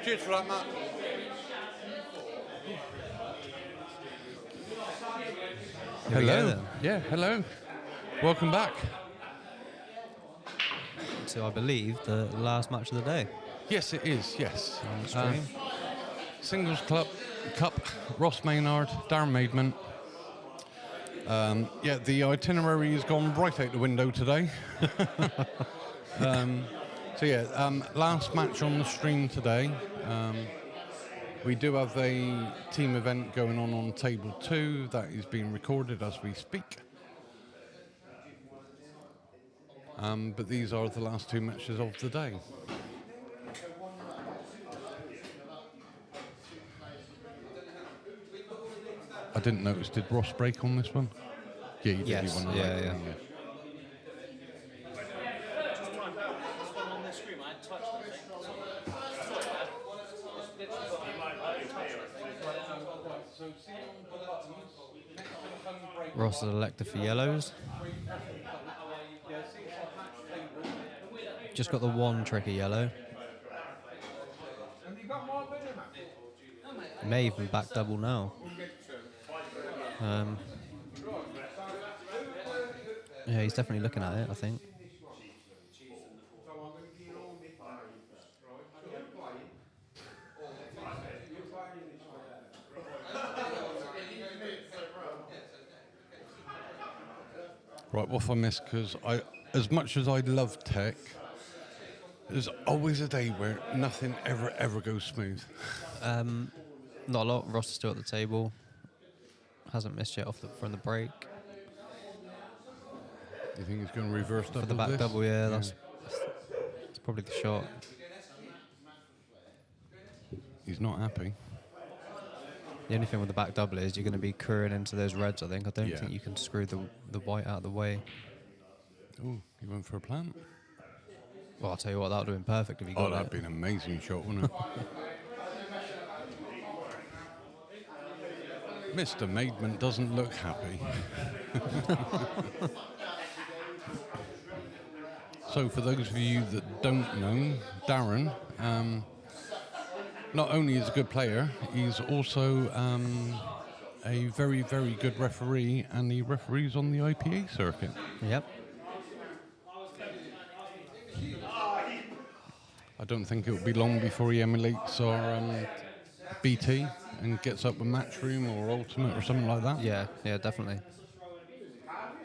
Cheers for that, Matt. Hello then. Yeah, hello. Welcome back. So I believe the last match of the day. Yes, it is, yes. On the stream. Singles Cup, Ross Maynard, Darren Maidment. Yeah, the itinerary has gone right out the window today. Last match on the stream today. We do have a team event going on table 2 that is being recorded as we speak. But these are the last 2 matches of the day. I didn't notice, did Ross break on this one? Yeah, you did. Yes, You won yeah. yeah. Just try and put this one on the screen. I hadn't touched it. Ross has elected for yellows. Just got the one tricky yellow. May even back double now. Yeah, he's definitely looking at it, I think. Right, what have I missed? Because as much as I love tech, there's always a day where nothing ever goes smooth. Not a lot. Ross is still at the table. Hasn't missed yet from the break. You think he's going to reverse double For the back this? double, yeah, that's probably the shot. He's not happy. The only thing with the back double is you're going to be curring into those reds, I think. I don't Yeah. think you can screw the white out of the way. Oh, he went for a plant? Well, I'll tell you what, that would have been perfect if you got Oh, that'd it. been an amazing shot, wouldn't it? Mr. Maidment doesn't look happy. So for those of you that don't know, Darren, not only is a good player, he's also a very, very good referee, and he referees on the IPA circuit. Yep. I don't think it'll be long before he emulates our BT and gets up with Matchroom or Ultimate or something like that. Yeah, definitely.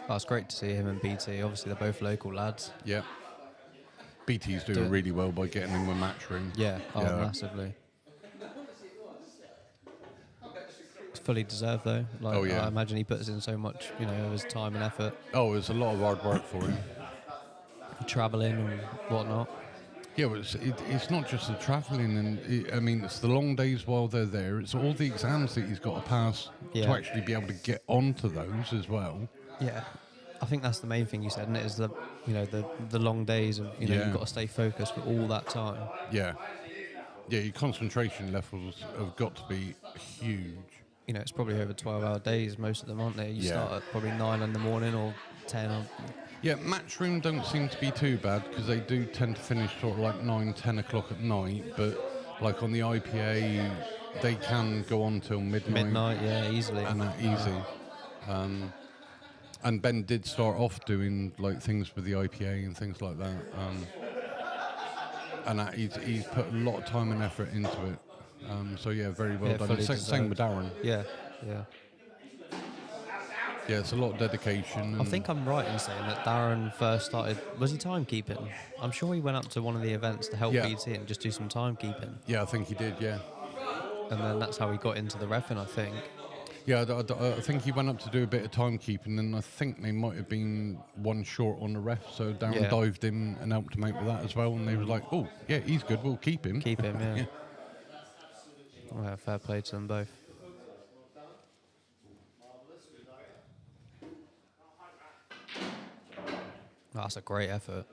Oh, it's great to see him and BT. Obviously, they're both local lads. Yeah. BT's doing really well by getting in with Matchroom. Yeah, massively. It's fully deserved, though. Like, Oh, yeah. I imagine he puts in so much, of his time and effort. Oh, it's a lot of hard work for him. Travelling and whatnot. Yeah, but it's not just the travelling, and it's the long days while they're there. It's all the exams that he's got to pass to actually be able to get onto those as well. Yeah, I think that's the main thing you said, and it is the long days of you've got to stay focused for all that time. Yeah, your concentration levels have got to be huge. It's probably over 12-hour days, most of them, aren't they? You start at probably 9 in the morning or 10 or... Yeah, Matchroom don't seem to be too bad because they do tend to finish sort of like 9, 10 o'clock at night, but like on the IPA, they can go on till midnight. Midnight, yeah, easily. And that easy. And Ben did start off doing like things with the IPA and things like that. And he's put a lot of time and effort into it. So yeah, very well done. Same with Darren. Yeah. Yeah, it's a lot of dedication. I think I'm right in saying that Darren first started... Was he timekeeping? I'm sure he went up to one of the events to help BT and just do some timekeeping. Yeah, I think he did, yeah. And then that's how he got into the reffing, I think. Yeah, I think he went up to do a bit of timekeeping, and I think they might have been one short on the ref, so Darren dived in and helped him out with that as well, and they were like, oh, yeah, he's good, we'll keep him. Keep him, yeah. Well, fair play to them both. That's a great effort.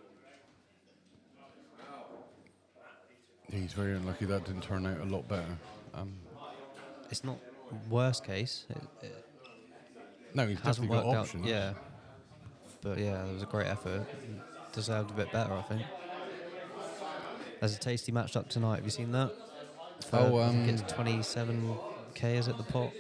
He's very unlucky that didn't turn out a lot better. It's not worst case. No, he's hasn't definitely got worked options. out. Yeah, but yeah, it was a great effort. Deserved a bit better, I think. There's a tasty match up tonight. Have you seen that? I think it's 27k, is it, the pot?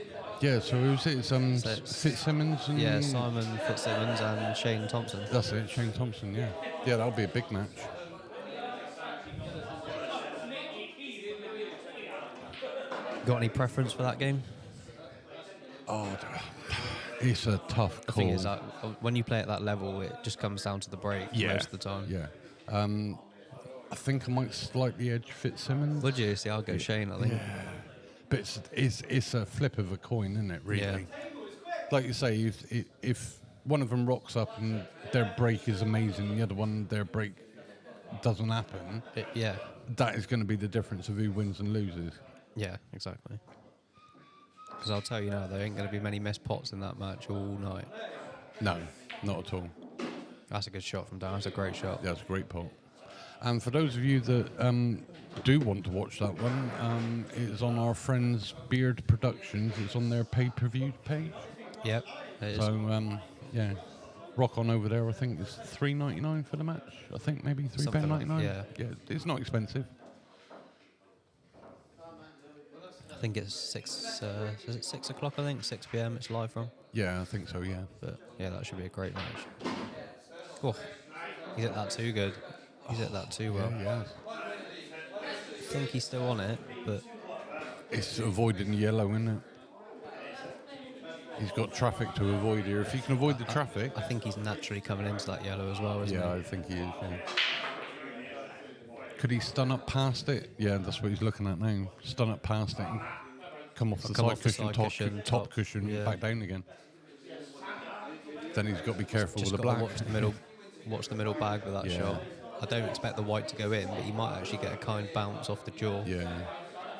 Yeah, so who's it? It's it's- Fitzsimmons and... Yeah, Simon Fitzsimmons and Shane Thompson. That's it, Shane Thompson, yeah. Yeah, that'll be a big match. Got any preference for that game? Oh, it's a tough call. The thing is, when you play at that level, it just comes down to the break most of the time. Yeah. I think I might slightly edge Fitzsimmons. Would you? See, I'll go Shane, I think. Yeah. But it's a flip of a coin, isn't it, really? Yeah. Like you say, if one of them rocks up and their break is amazing, the other one, their break doesn't happen, Yeah. that is going to be the difference of who wins and loses. Yeah, exactly. Because I'll tell you now, there ain't going to be many missed pots in that match all night. No, not at all. That's a good shot from down. That's a great shot. Yeah, it's a great pot. And for those of you that do want to watch that one, it's on our friends Beard Productions. It's on their pay-per-view page. Yep, it is. So, yeah, rock on over there. I think it's $3.99 for the match. I think maybe £3.99. Yeah, it's not expensive. I think it's 6. Is it 6 o'clock? I think 6 p.m. It's live from. Yeah, I think so. Yeah. But yeah, that should be a great match. Oh, he's hit that too good. He's hit that too well. Yeah. I think he's still on it, but It's avoiding yellow, isn't it? He's got traffic to avoid here. If he can avoid the traffic... I think he's naturally coming into that yellow as well, isn't he? Yeah, I think he is, yeah. Could he stun up past it? Yeah, that's what he's looking at now. Stun up past it and come off the side cushion, top cushion, yeah. back down again. Then he's got to be careful with the black. Watch the middle bag with that shot. I don't expect the white to go in, but he might actually get a kind bounce off the jaw. Yeah.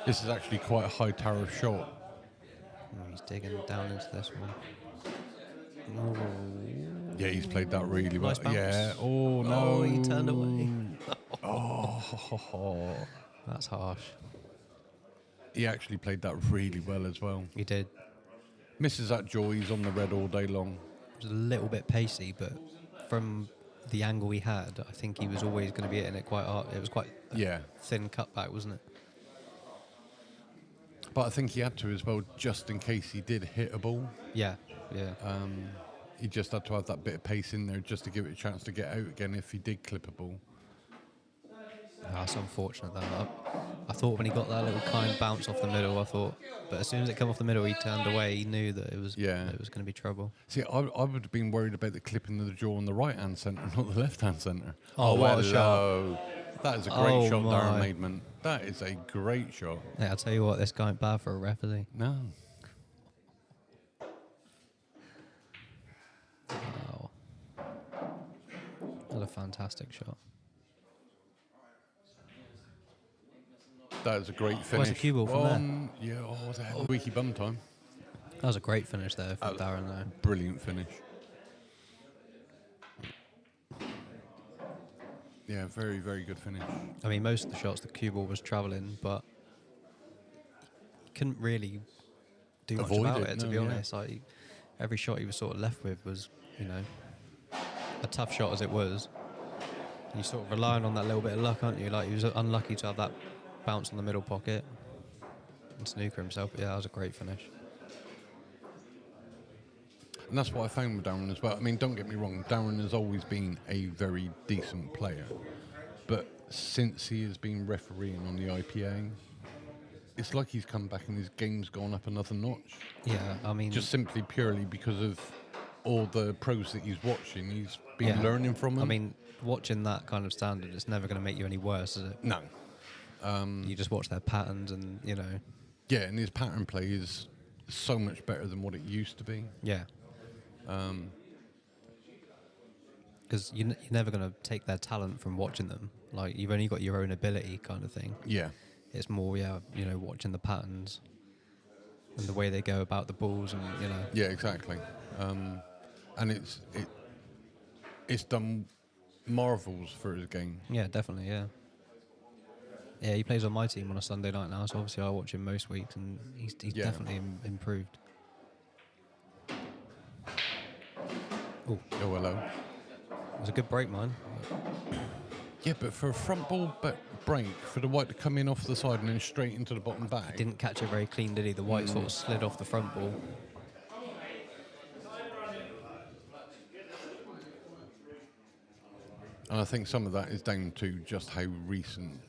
This is actually quite a high tariff shot. He's digging down into this one. Ooh. Yeah, he's played that really well. Nice bounce. Yeah. Oh, no. Oh, he turned away. Oh. That's harsh. He actually played that really well as well. He did. Misses that jaw, he's on the red all day long. It was a little bit pacey, but from the angle he had, I think he was always going to be hitting it quite hard. It was quite a thin cutback, wasn't it? But I think he had to as well, just in case he did hit a ball. Yeah. He just had to have that bit of pace in there just to give it a chance to get out again if he did clip a ball. That's unfortunate, though. I thought when he got that little kind bounce off the middle, but as soon as it came off the middle, he turned away. He knew that it was going to be trouble. See, I would have been worried about the clipping of the jaw on the right-hand centre, not the left-hand centre. Oh, what a shot. That is a great shot, Darren Maidment. That is a great shot. Yeah, I'll tell you what, this guy ain't bad for a ref, is he? No. Wow. That's a fantastic shot. That is a great finish. Where's the cue ball from there? Yeah, that had weaky bum time. That was a great finish there from Darren, though. Brilliant finish. Yeah, very, very good finish. I mean, most of the shots, the cue ball was travelling, but he couldn't really do much about it, to be honest. Like, every shot he was sort of left with was, a tough shot as it was. And you're sort of relying on that little bit of luck, aren't you? Like, he was unlucky to have that bounce on the middle pocket and snooker himself. But yeah, that was a great finish. And that's what I found with Darren as well. I mean, don't get me wrong, Darren has always been a very decent player. But since he has been refereeing on the IPA, it's like he's come back and his game's gone up another notch. Yeah, I mean... Just simply purely because of all the pros that he's watching. He's been learning from them. I mean, watching that kind of standard, it's never going to make you any worse, is it? No. You just watch their patterns and, Yeah, and his pattern play is so much better than what it used to be. Yeah. Because you're never going to take their talent from watching them. Like, you've only got your own ability kind of thing. Yeah. It's more, watching the patterns and the way they go about the balls and, Yeah, exactly. And it's done marvels for his game. Yeah, definitely, yeah. Yeah, he plays on my team on a Sunday night now, so obviously I watch him most weeks, and he's definitely improved. Oh, hello. It was a good break, man. Yeah, but for a front ball break, for the white to come in off the side and then straight into the bottom bag. Didn't catch it very clean, did he? The white sort of slid off the front ball. And I think some of that is down to just how recent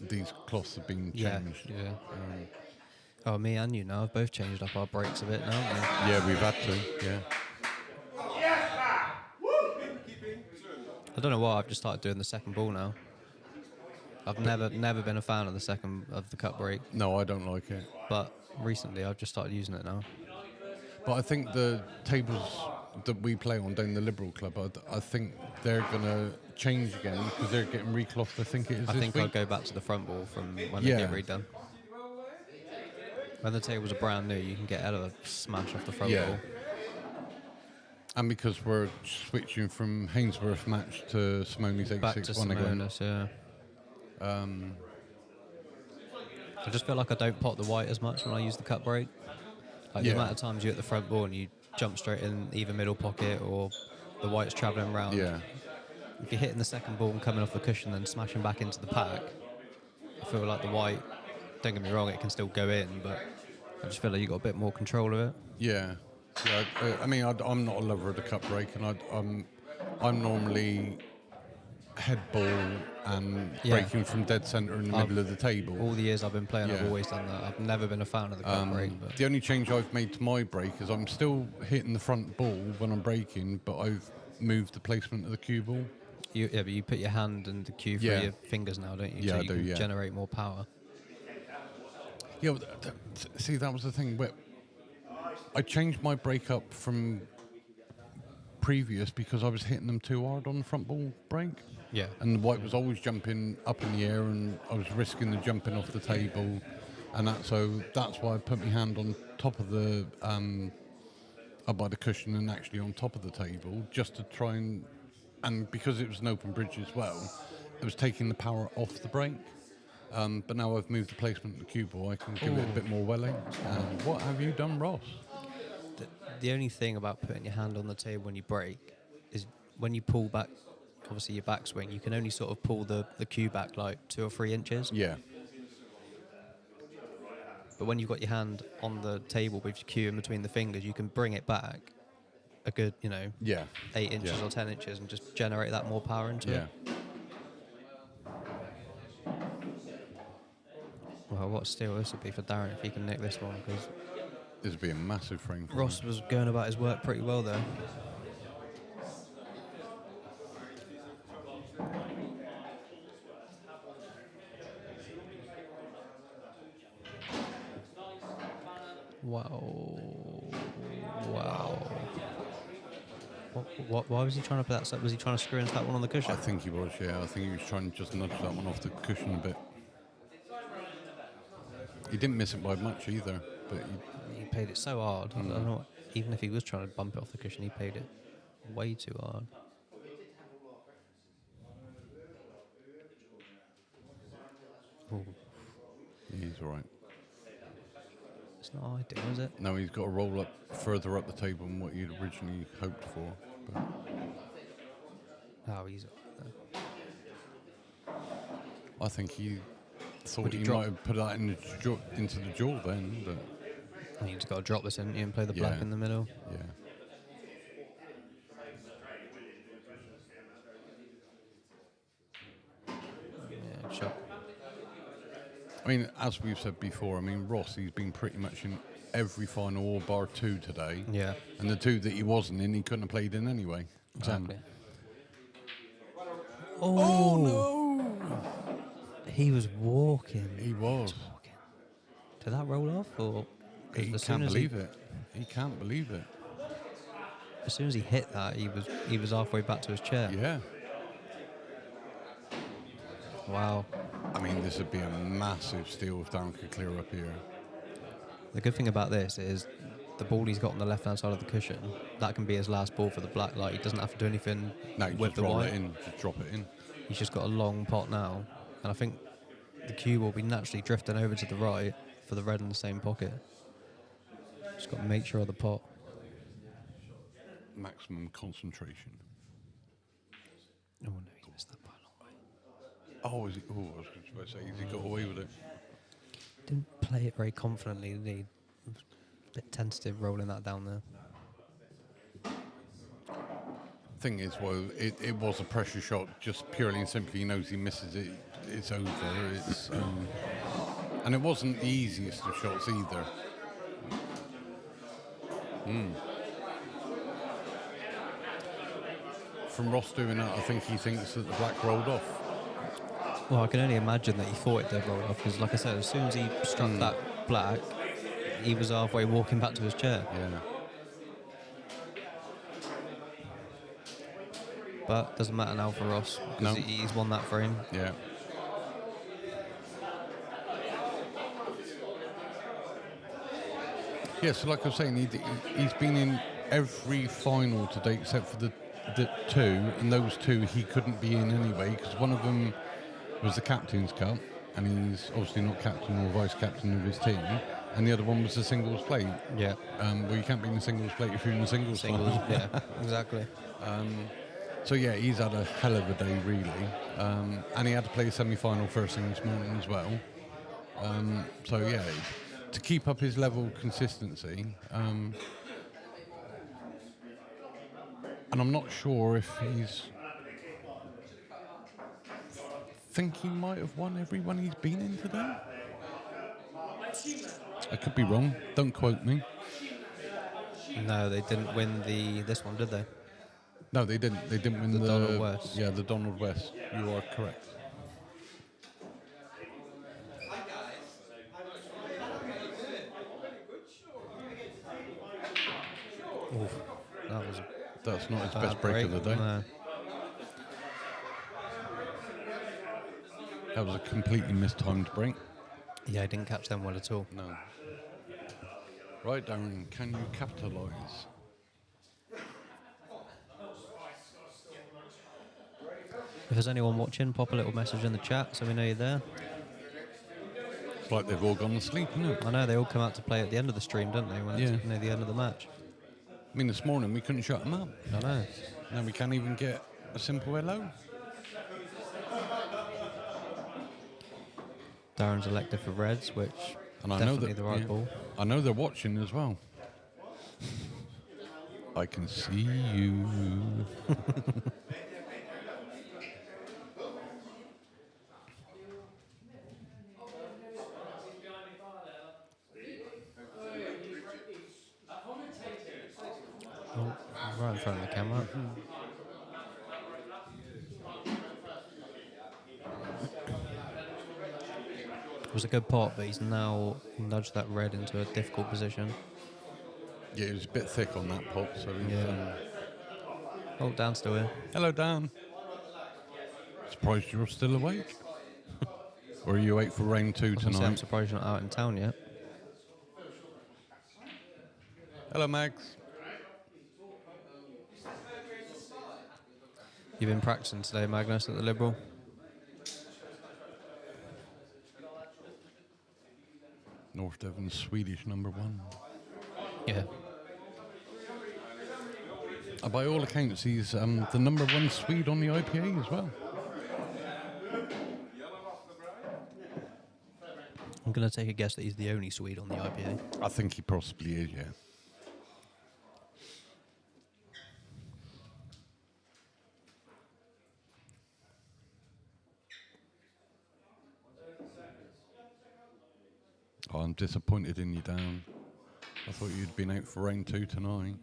these cloths have been changed. Yeah. Oh, me and you now have both changed up our breaks a bit now, haven't we? Yeah, we've had to, yeah. I don't know why, I've just started doing the second ball now. I've never been a fan of the cut break, No, I don't like it. but recently I've just started using it now. But I think the tables that we play on down the Liberal Club, I think they're going to change again because they're getting reclothed, I think it is I this think week. I'll go back to the front ball from when they get redone. When the tables are brand new, you can get out of a smash off the front ball. And because we're switching from Hainsworth match to Simone's Back to 86-1 again. Simonis, yeah. I just feel like I don't pot the white as much when I use the cut break. Like the amount of times you're at the front ball and you jump straight in either middle pocket or the white's travelling around. Yeah. If you're hitting the second ball and coming off the cushion and smashing back into the pack, I feel like the white, don't get me wrong, it can still go in, but I just feel like you've got a bit more control of it. Yeah. I mean, I'm not a lover of the cut break, and I'm normally head ball and breaking from dead centre in the middle of the table. All the years I've been playing, I've always done that. I've never been a fan of the cut break. But The only change I've made to my break is I'm still hitting the front ball when I'm breaking, but I've moved the placement of the cue ball. but you put your hand in the cue for your fingers now, don't you? Yeah, so I you do, can yeah. generate more power. Yeah, well, see, that was the thing. Where I changed my break up from previous because I was hitting them too hard on the front ball break. Yeah. And the white was always jumping up in the air, and I was risking the jumping off the table, and that's why I put my hand on top of the up by the cushion and actually on top of the table, just to try and because it was an open bridge as well, it was taking the power off the break. But now I've moved the placement of the cue ball, I can give it a bit more welling. What have you done, Ross? The only thing about putting your hand on the table when you break is when you pull back, obviously your backswing, you can only sort of pull the cue back like 2 or 3 inches. Yeah. But when you've got your hand on the table with your cue in between the fingers, you can bring it back a good, 8 inches or 10 inches and just generate that more power into it. Well, what a steal this would be for Darren if he can nick this one, because This would be a massive frame for Ross him. was going about his work pretty well there. Wow. What, why was he trying to put that up? Was he trying to screw into that one on the cushion? I think he was, yeah. I think he was trying to just nudge that one off the cushion a bit. He didn't miss it by much either, but he played it so hard. I don't know. Even if he was trying to bump it off the cushion, he played it way too hard. Ooh. he's all right. It's not ideal, is it? No, he's got to roll up further up the table than what you'd originally hoped for. But Oh, he's. I think he thought Would he he drop- might have put that into the jaw then, but You just got to drop this in and play the black Yeah. in the middle. yeah. Yeah, sure. I mean, as we've said before, I mean, Ross, he's been pretty much in every final all bar 2 today. Yeah. And the 2 that he wasn't in, he couldn't have played in anyway. Exactly. Oh, no! He was walking. He was. Did that roll off, or? 'Cause He as soon can't as believe it. He can't believe it. As soon as he hit that, he was halfway back to his chair. Yeah. Wow. I mean, this would be a massive steal if Darren could clear up here. The good thing about this is the ball he's got on the left-hand side of the cushion, that can be his last ball for the black. Like, he doesn't have to do anything No, with just the roll white. it in, just drop it in. He's just got a long pot now, and I think the cue will be naturally drifting over to the right for the red in the same pocket. Just got to make sure of the pot. Maximum concentration. Oh no, he missed Oh, is he? Oh, I was going to say, has he got away with it? Didn't play it very confidently, did he? A bit tentative rolling that down there. Thing is, well, it was a pressure shot, just purely and simply. He knows he misses it, it's over. It's and it wasn't the easiest of shots either. From Ross doing that, I think he thinks that the black rolled off. Well, I can only imagine that he thought it did roll off, because like I said, as soon as he struck that black, he was halfway walking back to his chair. Yeah. But doesn't matter now for Ross, because he's won that frame. Yeah. Yeah, so like I was saying, he's been in every final to date except for the two, and those two he couldn't be in anyway, because one of them was the Captain's Cup, and he's obviously not captain or vice captain of his team, and the other one was the singles plate. Yeah. Well, you can't be in the singles plate if you're in the singles final. Yeah, exactly. So yeah, he's had a hell of a day, really, and he had to play a semi-final first thing this morning as well. So yeah, to keep up his level of consistency, and I'm not sure if he's. Think he might have won every one he's been in today. I could be wrong. Don't quote me. No, they didn't win this one, did they? No, they didn't. They didn't win The Donald West. Yeah, the Donald West. You are correct. Oof, That's not his bad best break of the day. No. That was a completely mistimed break. Yeah, I didn't catch them well at all. No. Right, Darren, can you capitalise? If there's anyone watching, pop a little message in the chat so we know you're there. It's like they've all gone to sleep, isn't it? I know, they all come out to play at the end of the stream, don't they, when it's near the end of the match. I mean, this morning we couldn't shut them up. I know. Now we can't even get a simple hello. Darren's elected for Reds, which And I definitely know that, the right ball. I know they're watching as well. I can see you. Oh, right in front of the camera. It was a good pot, but he's now nudged that red into a difficult position. Yeah, he was a bit thick on that pot, so he's, Oh, Dan's still here. hello, Dan. Surprised you're still awake. Or are you awake for round 2 I'm tonight? surprised you're not out in town yet. Hello, Max. You've been practicing today, Magnus, at the Liberal? North Devon's Swedish #1. Yeah. By all accounts, he's the #1 Swede on the IPA as well. I'm going to take a guess that he's the only Swede on the IPA. I think he possibly is, yeah. Oh, I'm disappointed in you, Dan. I thought you'd been out for round 2 tonight.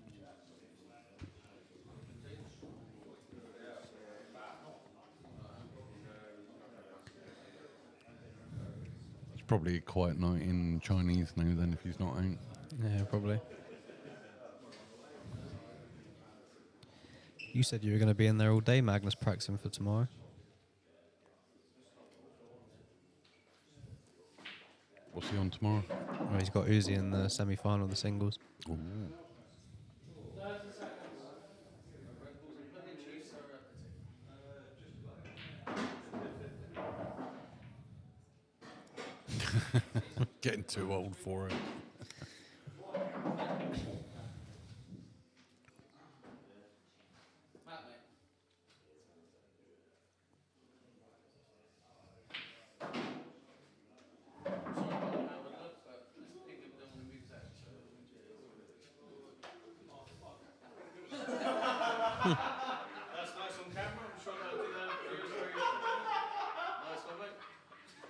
It's probably a quiet night in Chinese now then if he's not out. Yeah, probably. You said you were going to be in there all day, Magnus, practicing for tomorrow. What's he on tomorrow? Well, he's got Uzi in the semi-final of the singles. Ooh. Getting too old for it.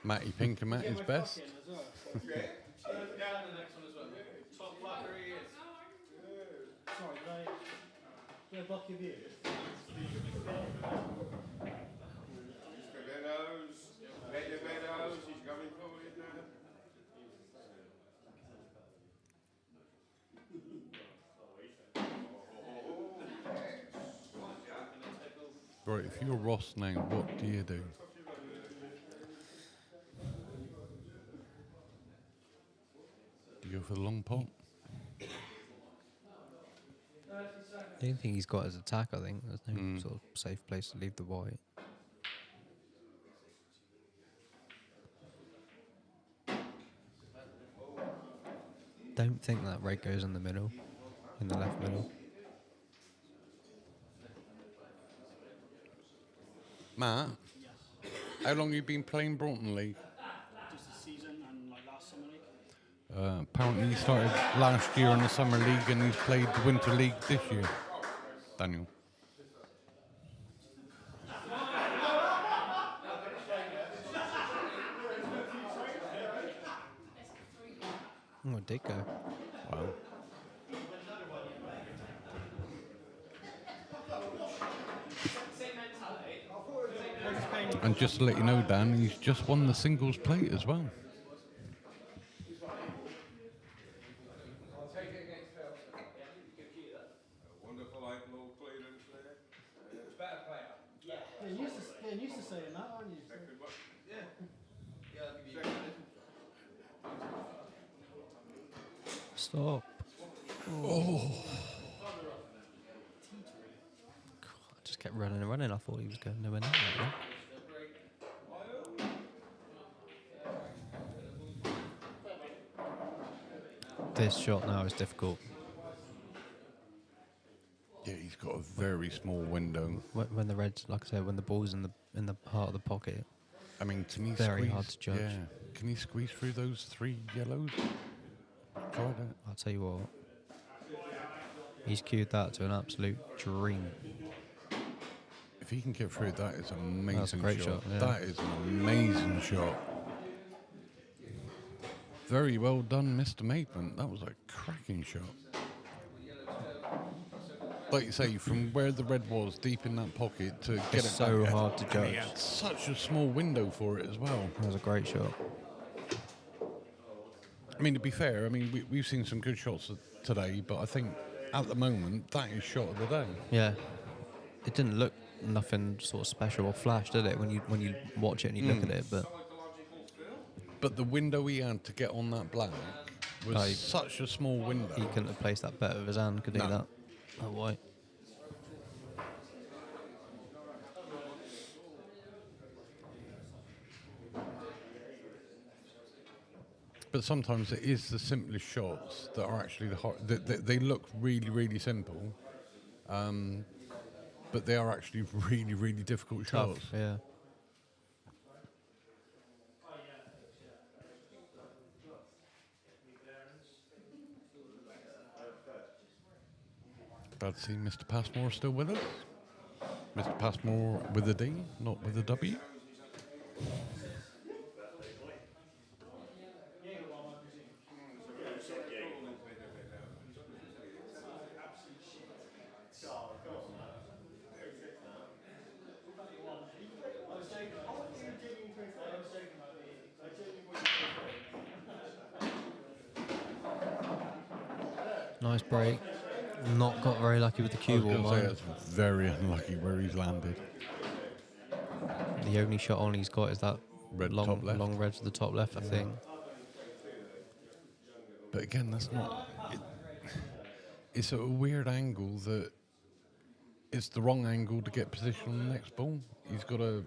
Matty Pinkham at his best. Top flapper he is. Sorry, did I block your view? Meadows, he's coming forward now. Right, if you're Ross now, what do you do? Do you go for the long pot? The only thing he's got is attack, I think. There's no sort of safe place to leave the white. Don't think that red goes in the middle, in the left middle. Matt, how long have you been playing Braunton League? Just the season and like last summer league. Apparently he started last year in the Summer League and he's played the Winter League this year. Daniel. Oh, it did go. Wow. And just to let you know, Dan, he's just won the singles plate as well. Yeah, used to saying that, aren't you? Stop. Oh. I just kept running and running. I thought he was going nowhere near that. This shot now is difficult. Yeah, he's got a very small window. When the red's, like I said, when the ball's in the heart of the pocket. I mean, can he Very squeeze? hard to judge. Yeah, can he squeeze through those 3 yellows? Tried it. I'll tell you what. He's cued that to an absolute dream. If he can get through that, it's an amazing That's a great shot, yeah. That is an amazing shot. Very well done, Mr. Maidment. That was a cracking shot. Like you say, from where the red was, deep in that pocket, to get It's it so back, hard to and judge. he had such a small window for it as well. That was a great shot. I mean, to be fair, I mean, we've seen some good shots today, but I think at the moment, that is shot of the day. Yeah. It didn't look nothing sort of special or flash, did it, when you watch it and you look at it, But the window he had to get on that black was such a small window. he couldn't have placed that better with his hand, could he? No. That white. But sometimes it is the simplest shots that are actually the hard. They look really, really simple, but they are actually really, really difficult Tough, shots. yeah. Glad to see Mr. Passmore still with us. Mr. Passmore with a D, not with a W. Nice break. Not got very lucky with the cue ball. I was going to say it's very unlucky where he's landed. The only shot on he's got is that Red long, top left. long red to the top left, I think. But again, that's not. It's a weird angle that it's the wrong angle to get position on the next ball. He's got to.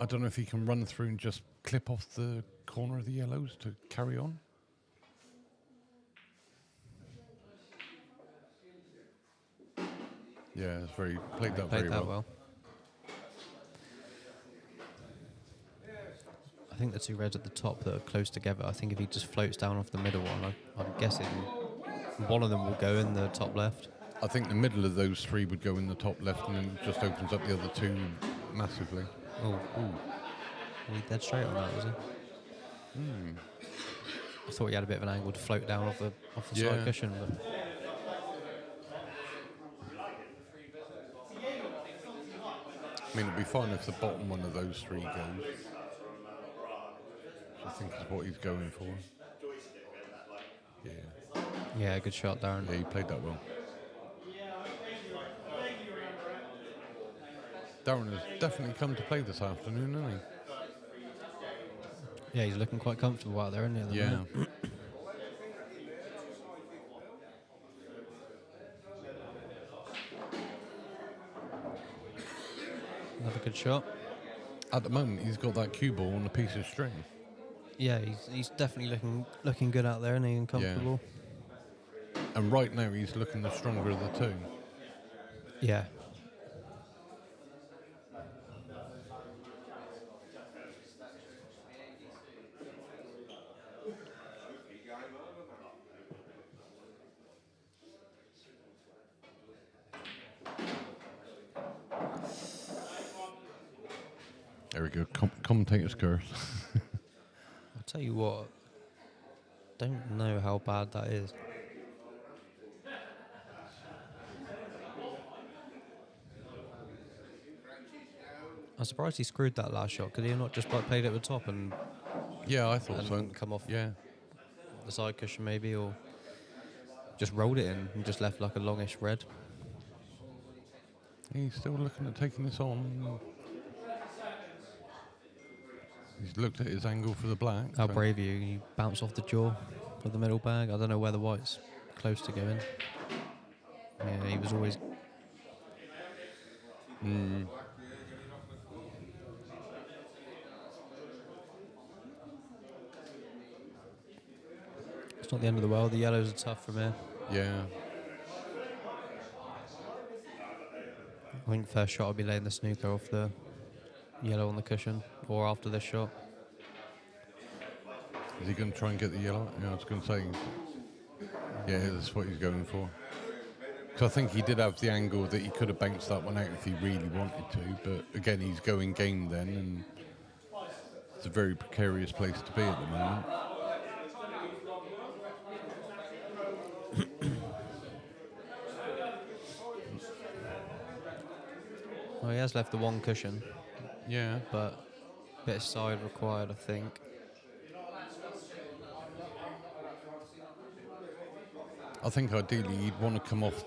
I don't know if he can run through and just clip off the corner of the yellows to carry on. Yeah, it's very played that very well. I think the two reds at the top that are close together, I think if he just floats down off the middle one, I'm guessing one of them will go in the top left. I think the middle of those 3 would go in the top left and then it just opens up the other 2 massively. Oh, he dead straight on that, was he? I thought he had a bit of an angle to float down off the Yeah. side cushion, but I mean, it'd be fine if the bottom one of those three goes. I think is what he's going for. Yeah. yeah, good shot, Darren. Yeah, he played that well. Darren has definitely come to play this afternoon, hasn't Yeah, he's looking quite comfortable out there, isn't he? At the he? Yeah. minute? Another good shot. At the moment, he's got that cue ball on a piece of string. Yeah, he's definitely looking good out there, isn't he? And comfortable. And right now, he's looking the stronger of the two. Yeah. There we go. Commentator's curse. I'll tell you what. Don't know how bad that is. I'm surprised he screwed that last shot. Could he have not just like played it at the top and Yeah, I thought so. come off Yeah. the side cushion maybe, or just rolled it in and just left like a longish red? He's still looking at taking this on. He's looked at his angle for the black. How so- brave are you? You bounce off the jaw of the middle bag. I don't know where the white's close to going. Yeah, he was always... It's not the end of the world. The yellows are tough from here. Yeah. I think first shot I'll be laying the snooker off the yellow on the cushion, or after this shot. Is he going to try and get the yellow? Yeah, I was going to say. Yeah, that's what he's going for. So I think he did have the angle that he could have bounced that one out if he really wanted to. But again, he's going game then, and it's a very precarious place to be at the moment. Well, he has left the one cushion, Yeah. but a bit of side required, I think. I think ideally he'd want to come off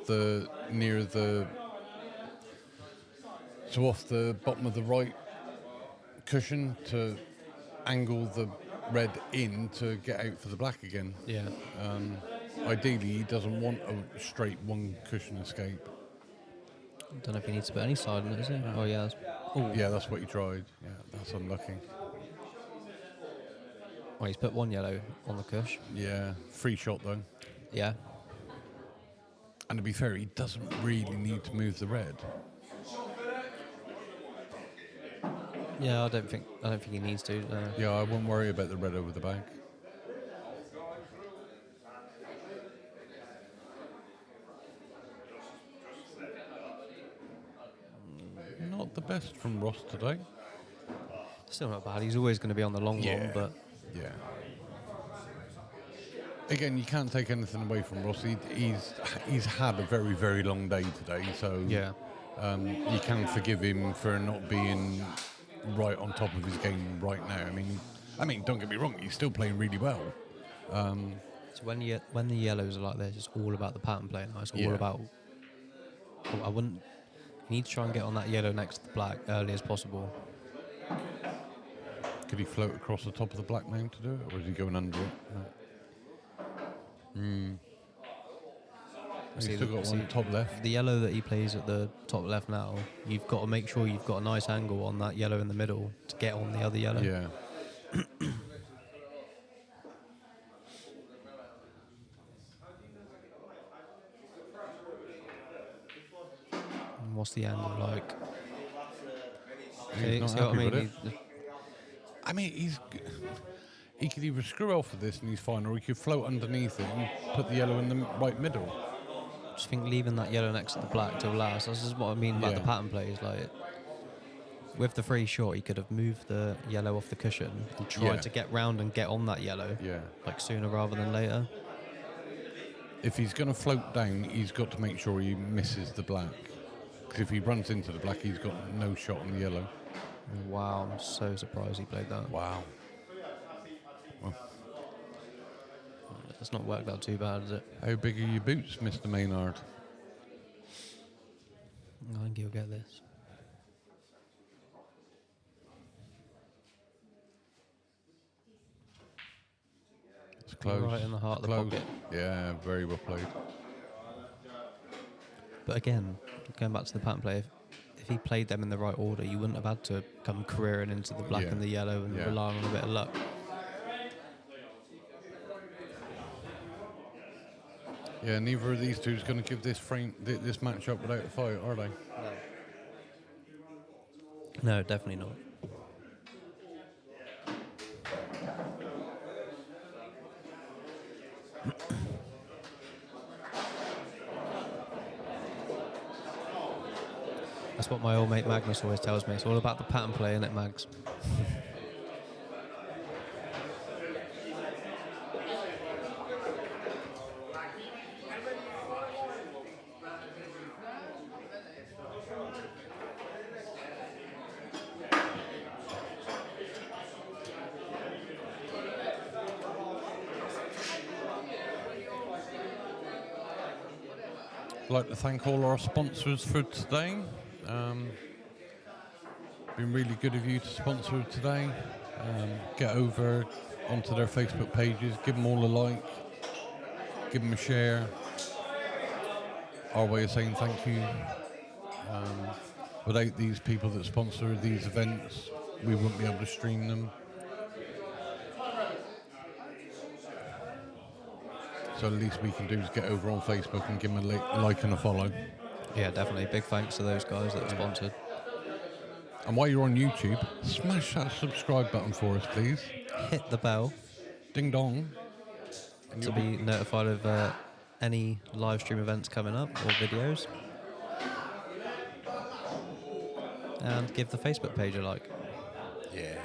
off the bottom of the right cushion to angle the red in to get out for the black again. Yeah. Ideally, he doesn't want a straight one cushion escape. Don't know if he needs to put any side in it, is he? Oh, yeah. Yeah, that's what he tried. Yeah, that's unlucky. Well, he's put one yellow on the cush. Yeah, free shot though. Yeah. And to be fair, he doesn't really need to move the red. Yeah, I don't think he needs to. Yeah, I wouldn't worry about the red over the back. Not the best from Ross today. Still not bad. He's always going to be on the long one, but Yeah. Again, you can't take anything away from Ross. He's had a very, very long day today, so yeah. you can forgive him for not being right on top of his game right now. I mean, don't get me wrong, he's still playing really well. So when the yellows are like this, it's all about the pattern play now. It's all Yeah. about. I wouldn't. You need to try and get on that yellow next to the black early as possible. Could he float across the top of the black now to do it, or is he going under it? No. He's still got one top left. The yellow that he plays at the top left now, you've got to make sure you've got a nice angle on that yellow in the middle to get on the other yellow. Yeah. And what's the angle like? He's not See what I happy mean? with it. He could either screw off with this and he's fine, or he could float underneath it and put the yellow in the right middle. Just think leaving that yellow next to the black till last. This is what I mean about Yeah. the pattern plays. Like, with the free shot, he could have moved the yellow off the cushion and tried Yeah. to get round and get on that yellow, Yeah. like sooner rather than later. If he's going to float down, he's got to make sure he misses the black. Because if he runs into the black, he's got no shot on the yellow. Wow, I'm so surprised he played that. Wow. Well, It's not worked out too bad, is it? how big are your boots, Mr. Maynard? I think he'll get this. It's close. Right in the heart of the Close. pocket. Yeah, very well played. But again, going back to the pattern play, if he played them in the right order, you wouldn't have had to come careering into the black Yeah. and the yellow and Yeah. relying on a bit of luck. Yeah, neither of these two is going to give this match up without a fight, are they? No, definitely not. That's what my old mate Magnus always tells me. It's all about the pattern play, isn't it, Mags? I'd like to thank all our sponsors for today. Been really good of you to sponsor today. Get over onto their Facebook pages, give them all a like, give them a share. Our way of saying thank you. Without these people that sponsor these events, we wouldn't be able to stream them. So the least we can do is get over on Facebook and give them a like and a follow. Yeah, definitely. Big thanks to those guys that sponsored. And while you're on YouTube, smash that subscribe button for us, please. Hit the bell Ding dong. to be notified of any live stream events coming up or videos. And give the Facebook page a like. Yeah.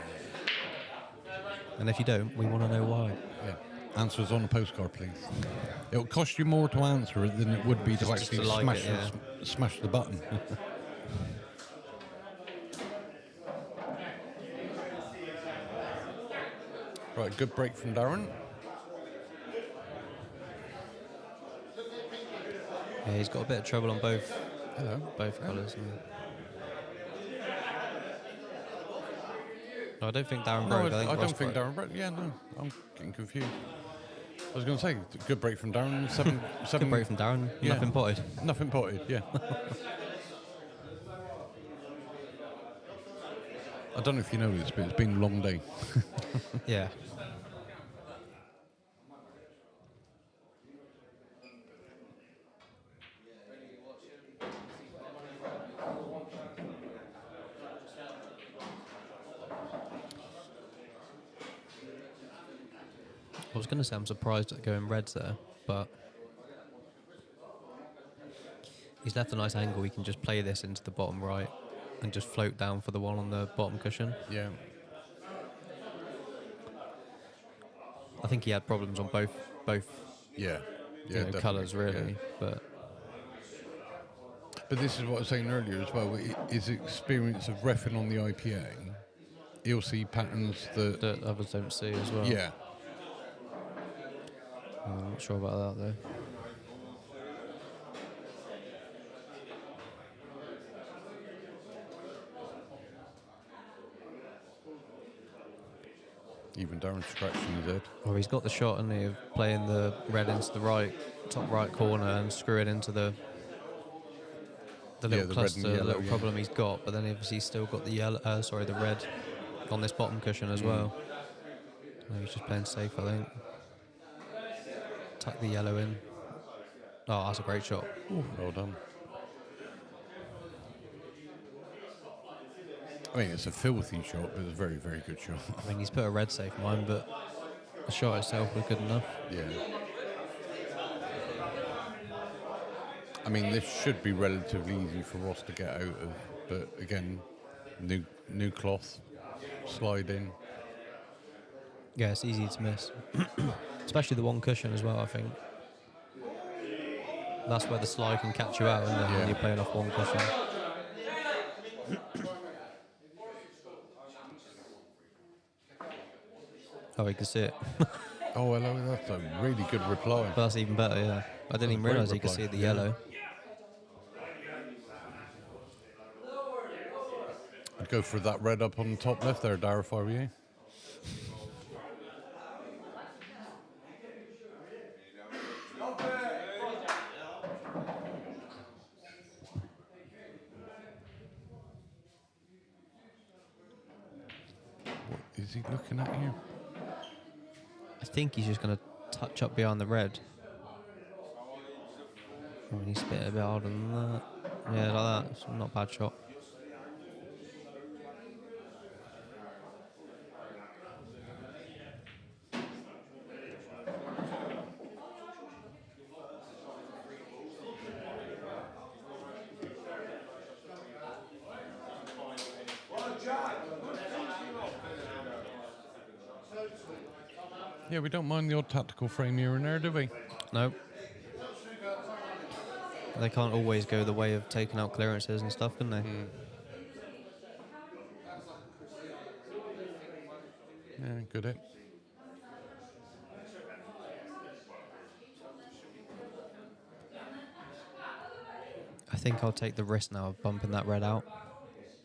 And if you don't, we want to know why. Yeah. Answers on a postcard, please. It'll cost you more to answer it than it would be to Just actually to like smash, it, smash the button. Right, good break from Darren. Yeah, he's got a bit of trouble on both Hello. colours. No, I don't think Darren No, broke. I I think don't think Darren broke. Yeah, no, I'm getting confused. I was going to say, good break from Darren. Seven Good break from Darren. Yeah. Nothing potted. Nothing potted, yeah. I don't know if you know this, but it's been a long day. Yeah. I was going to say I'm surprised at going reds there, but he's left a nice angle. He can just play this into the bottom right and just float down for the one on the bottom cushion. Yeah. I think he had problems on both Yeah. you know, colours, really. Yeah. But this is what I was saying earlier as well. His experience of reffing on the IPA, he'll see patterns that others don't see as well. Yeah. I'm not sure about that, though. Even Darren's scratching his head. Or he's got the shot, and of playing the red into the right, top right corner and screw it into the little the red and cluster, yellow, little yeah. problem he's got. But then obviously he's still got the yellow, the red on this bottom cushion as well. No, he's just playing safe, I think. Tuck the yellow in. Oh, that's a great shot. Well done. I mean, it's a filthy shot, but it's a very, very good shot. I mean, he's put a red safe mine, but the shot itself was good enough. Yeah. I mean, this should be relatively easy for Ross to get out of, but again, New cloth, slide in. Yeah, it's easy to miss. Especially the one cushion as well, I think. That's where the slide can catch you out, isn't it? Yeah. When you're playing off one cushion. Oh, you can see it. Oh, hello, that's a really good reply. But that's even better, yeah. I didn't even great realise you could reply. see the Yeah. yellow. I'd go for that red up on the top left there, Darren, if I were you. What is he looking at here? I think he's just going to touch up behind the red. Oh, he spit a bit harder than that. Yeah, like that. It's not a bad shot. Yeah, we don't mind the odd tactical frame here and there, do we? No. They can't always go the way of taking out clearances and stuff, can they? Yeah, good hit. I think I'll take the risk now of bumping that red out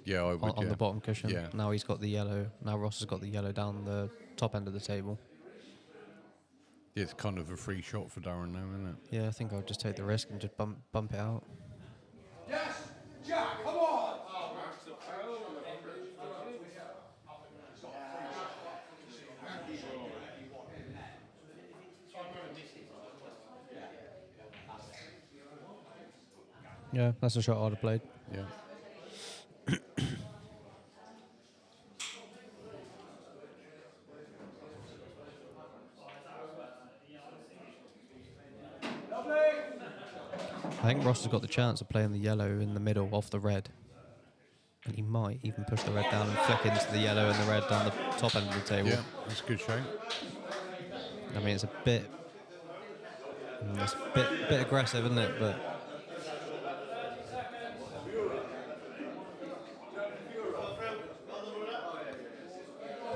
Yeah, I would, on the bottom cushion. Yeah. Now he's got the yellow. Now Ross has got the yellow down the top end of the table. Yeah, it's kind of a free shot for Darren now, isn't it? Yeah, I think I'll just take the risk and just bump it out. Yes, Jack, come on! Yeah, that's a shot I'd have played. Yeah. I think Ross has got the chance of playing the yellow in the middle off the red. And he might even push the red down and flick into the yellow and the red down the top end of the table. Yeah, that's a good shot. I mean, it's a bit aggressive, isn't it? But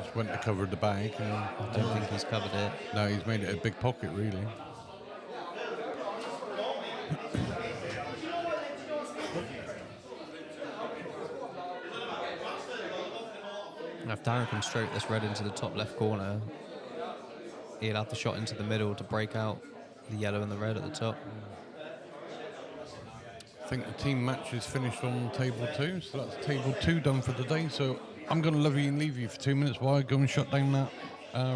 Just went to cover the bag. And I don't think he's covered it. no, he's made it a big pocket, really. Now, if Darren can stroke this red into the top left corner, he'll have the shot into the middle to break out the yellow and the red at the top. I think the team match is finished on table 2, so that's table 2 done for the day. So I'm going to love you and leave you for 2 minutes while I go and shut down that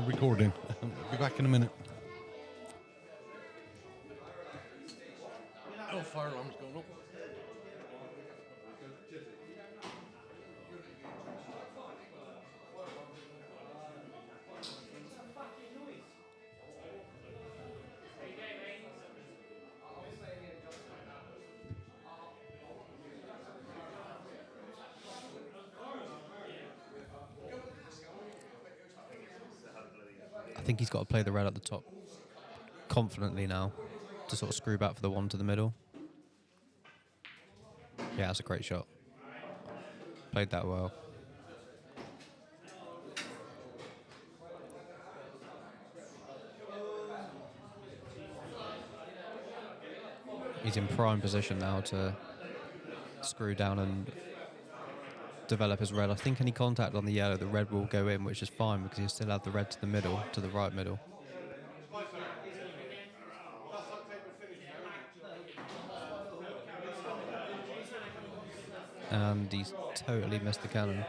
recording. I'll be back in a minute. Oh, fire alarm's going up. I think he's got to play the red at the top confidently now to sort of screw back for the one to the middle. Yeah, that's a great shot. Played that well. He's in prime position now to screw down and develop his red. I think any contact on the yellow, the red will go in, which is fine because you still have the red to the middle, to the right middle. And he's totally missed the cannon.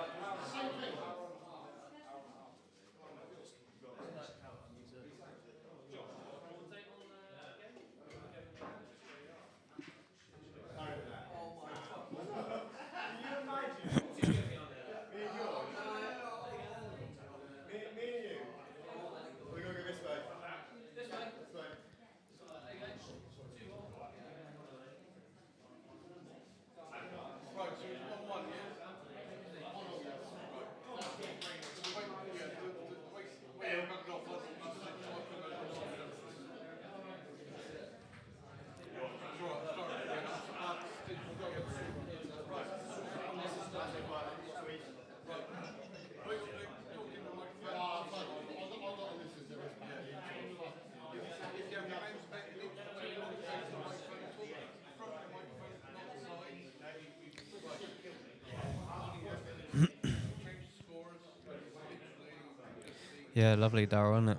Yeah, lovely Darryl, isn't it?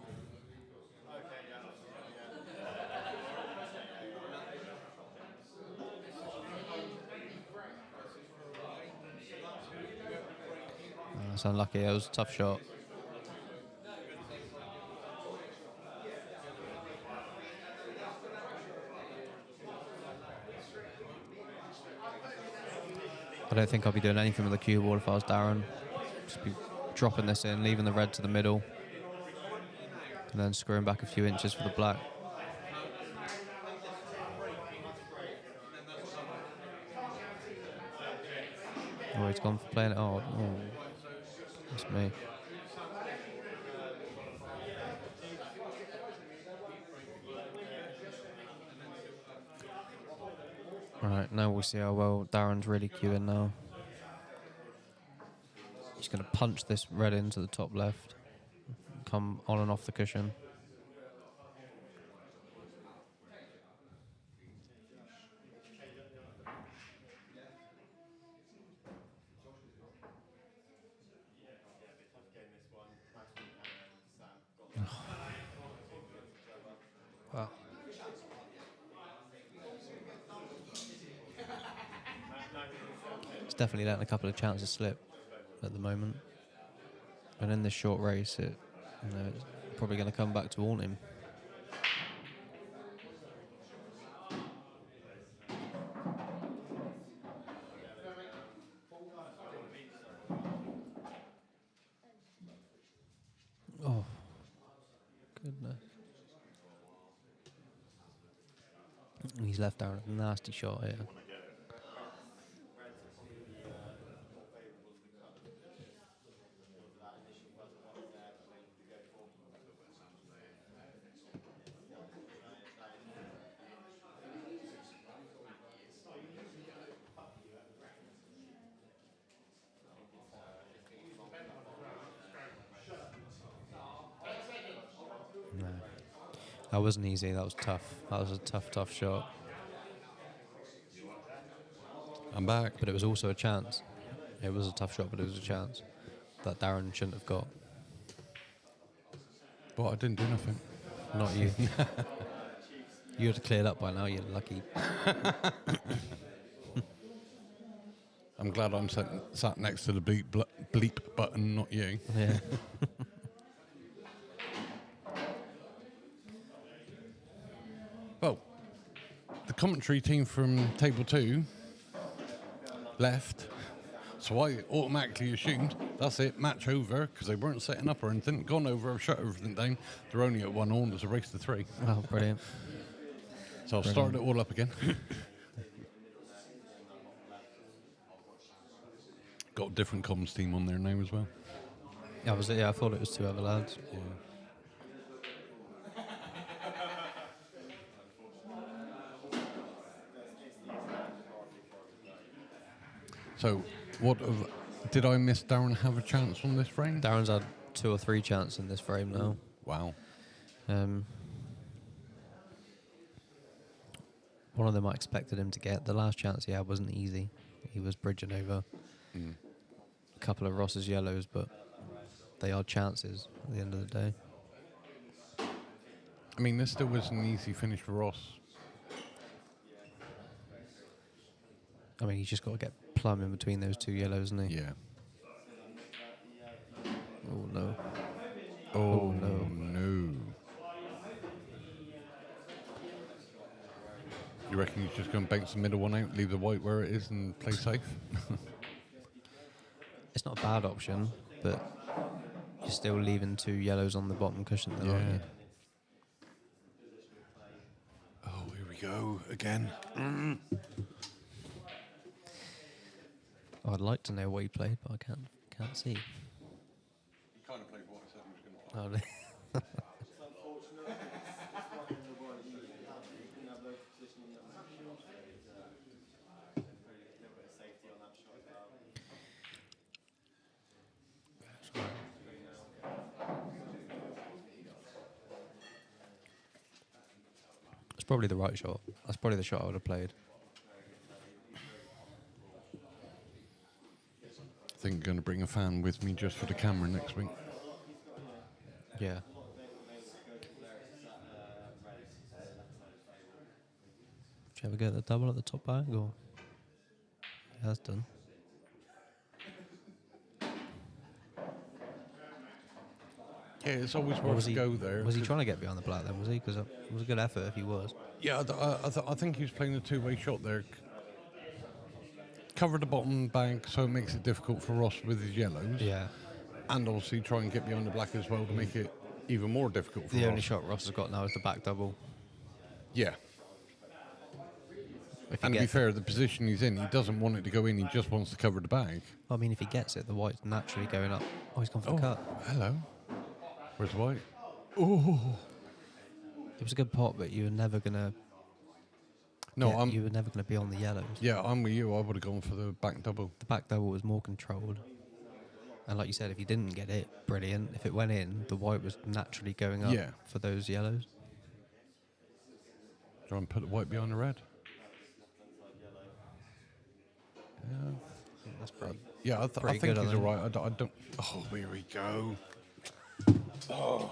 That's unlucky. It was a tough shot. I don't think I'll be doing anything with the cue ball if I was Darren. Just be dropping this in, leaving the red to the middle, and then screwing back a few inches for the black. Oh, he's gone for playing it. Oh, that's me. Right, now we'll see how well Darren's really queuing now. He's going to punch this red into the top left. Come on and off the cushion. Wow. He's definitely letting a couple of chances slip at the moment. And in this short race, it's probably going to come back to haunt him. Oh, goodness. He's left down a nasty shot here. No. That wasn't easy. That was tough. That was a tough shot. I'm back. But it was also a chance. It was a tough shot, but it was a chance that Darren shouldn't have got. But I didn't do nothing. Not you. You would have cleared up by now, you're lucky. I'm glad I'm sat next to the bleep button, not you. Yeah. Well, the commentary team from Table 2 left, so I automatically assumed that's it, match over, because they weren't setting up or anything. Gone over, shut everything down. They're only at 1-1. There's a race to 3. Oh, brilliant. So I'll start it all up again. Got a different comms team on there now as well. Yeah, was it? Yeah, I thought it was 2 other lads. Yeah. So, did I miss Darren have a chance on this frame? Darren's had 2 or 3 chances in this frame now. Wow. One of them I expected him to get. The last chance he had wasn't easy. He was bridging over a couple of Ross's yellows, but they are chances at the end of the day. I mean, this still was an easy finish for Ross. I mean, he's just got to get plumb in between those 2 yellows, isn't he? Yeah. Oh, no. Oh, no. You reckon he's just going to bounce the middle one out, leave the white where it is and play safe? It's not a bad option, but you're still leaving 2 yellows on the bottom cushion there, aren't you? Oh, here we go again. I'd like to know what he played, but I can't see. He kind of played what I said he was going to play. Oh, it's probably the right shot. That's probably the shot I would have played. I think I'm going to bring a fan with me just for the camera next week. Yeah. Did you ever get the double at the top bag, or he has done? Yeah, it's always Or worth was a he go there. Was he trying to get behind the black then? Was he? Because it was a good effort if he was. Yeah, I think he was playing a two-way shot there. Cover the bottom bag so it makes it difficult for Ross with his yellows. Yeah. And obviously try and get behind the black as well to make it even more difficult for The Ross. only shot Ross has got now is the back double. Yeah. If he And to be gets fair, the position he's in, he doesn't want it to go in, he just wants to cover the bag. I mean, if he gets it, the white's naturally going up. Oh, he's gone for the cut. Hello. Where's the white? It was a good pot, but you were never gonna. No, you were never gonna be on the yellows. Yeah, I'm with you. I would have gone for the back double. The back double was more controlled, and like you said, if you didn't get it, brilliant. If it went in, the white was naturally going up for those yellows. Try and put the white behind the red. Yeah, That's pretty. Yeah, I pretty think good, he's I all think. right. I don't. Oh, here we go. Oh.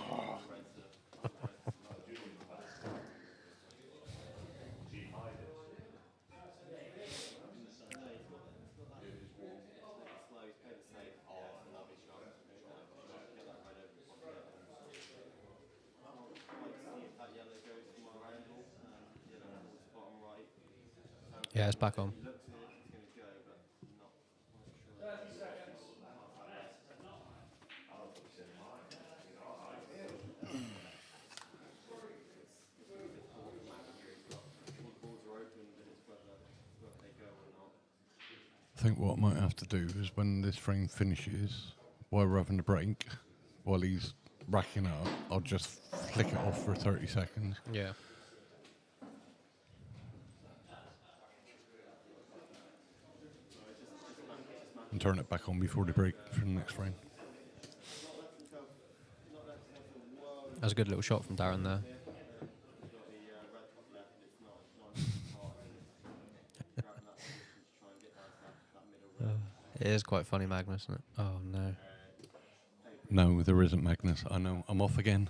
Yeah, it's back on. I think what I might have to do is when this frame finishes, while we're having a break, while he's racking up, I'll just flick it off for 30 seconds. Yeah. And turn it back on before the break for the next frame. That was a good little shot from Darren there. It is quite funny, Magnus, isn't it? Oh, no. No, there isn't, Magnus. I know. I'm off again.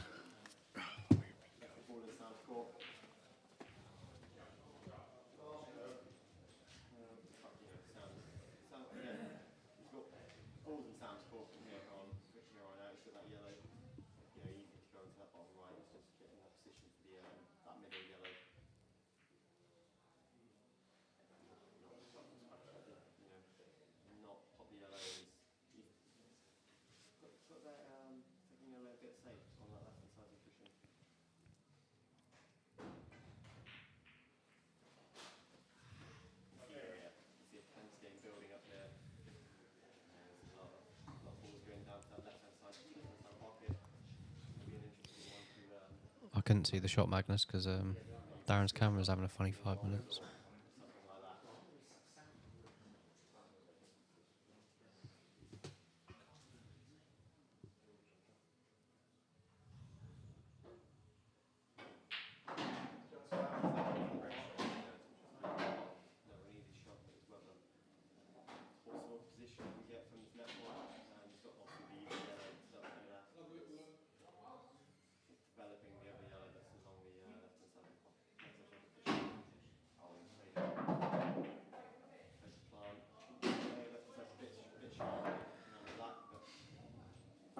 I couldn't see the shot, Magnus, because Darren's camera was having a funny 5 minutes.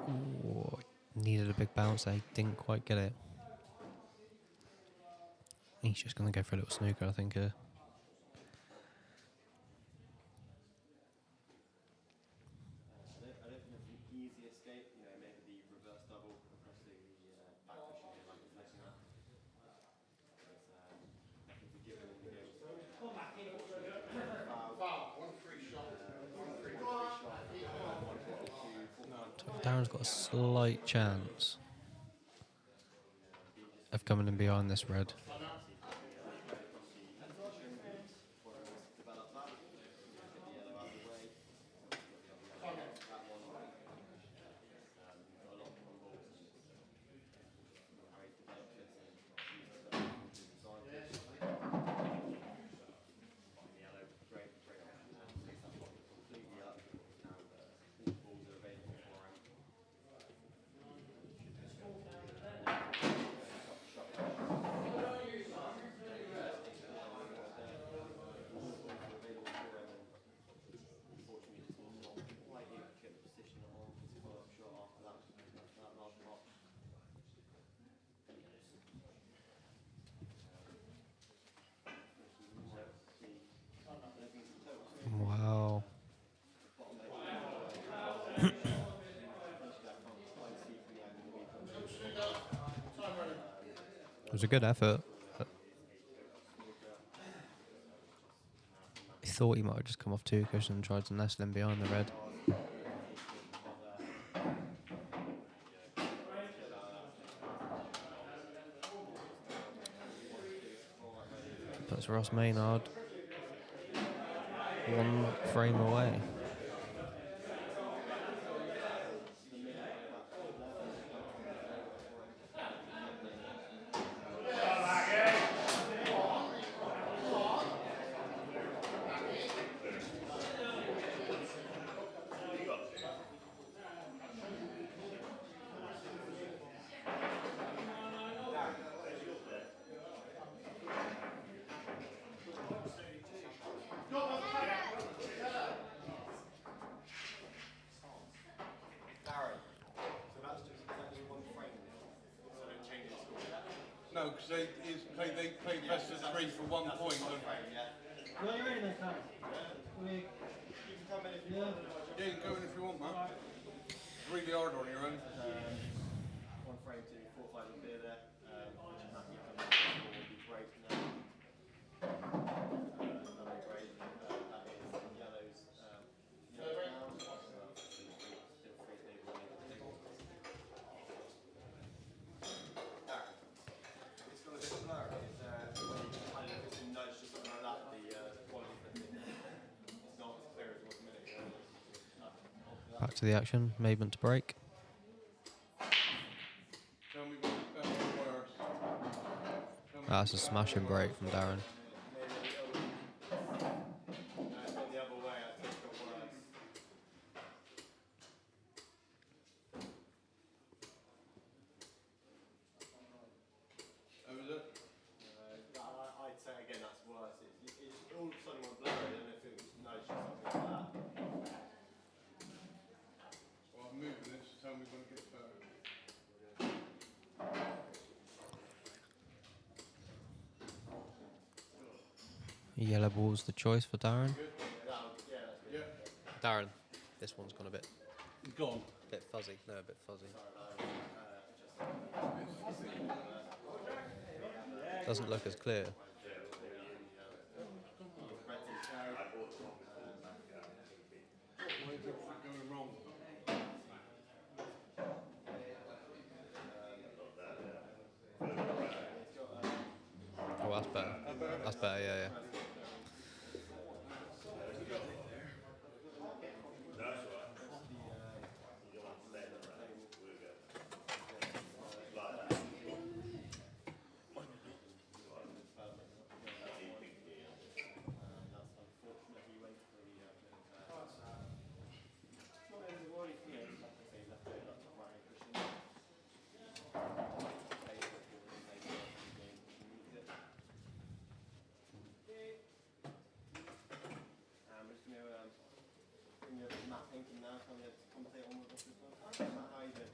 Ooh, needed a big bounce there. He didn't quite get it. He's just going to go for a little snooker, I think. Darren's got a slight chance of coming in behind this red. It was a good effort. He thought he might have just come off 2 cushions and tried to nestle in behind the red. That's Ross Maynard. 1 frame away. No, because they played best of 3 for 1 point. Well, you're in there, Connor. Yeah, Yeah, you can go in if you want, man. It's really hard on your own. 1 frame to 4 or 5 of beer there. Which I'm happy to come in would be great now. Another great. That is yellows. Yellow now. Still 3 people. It's got a bit blurry. It's in nudge or something like that. The quality of it. It's not as clear as it was a minute ago. Back to the action. Maidment to break. Tell me what's better or worse. That's a smashing break from Darren. The other way, I think it was. How was it? I'd say again that's worse. It's all of a sudden went blurry. I don't know if it was nudge or something like that. Well, I'm moving this, tell me when it gets better. Yellow ball's the choice for Darren. Yeah. Darren, this one's gone a bit Gone. fuzzy. No, a bit fuzzy. Doesn't look as clear. Why is everything going wrong? Oh, that's better. That's better, yeah. Matt thinking now, can you commentate on with us as well? Matt, how are you doing?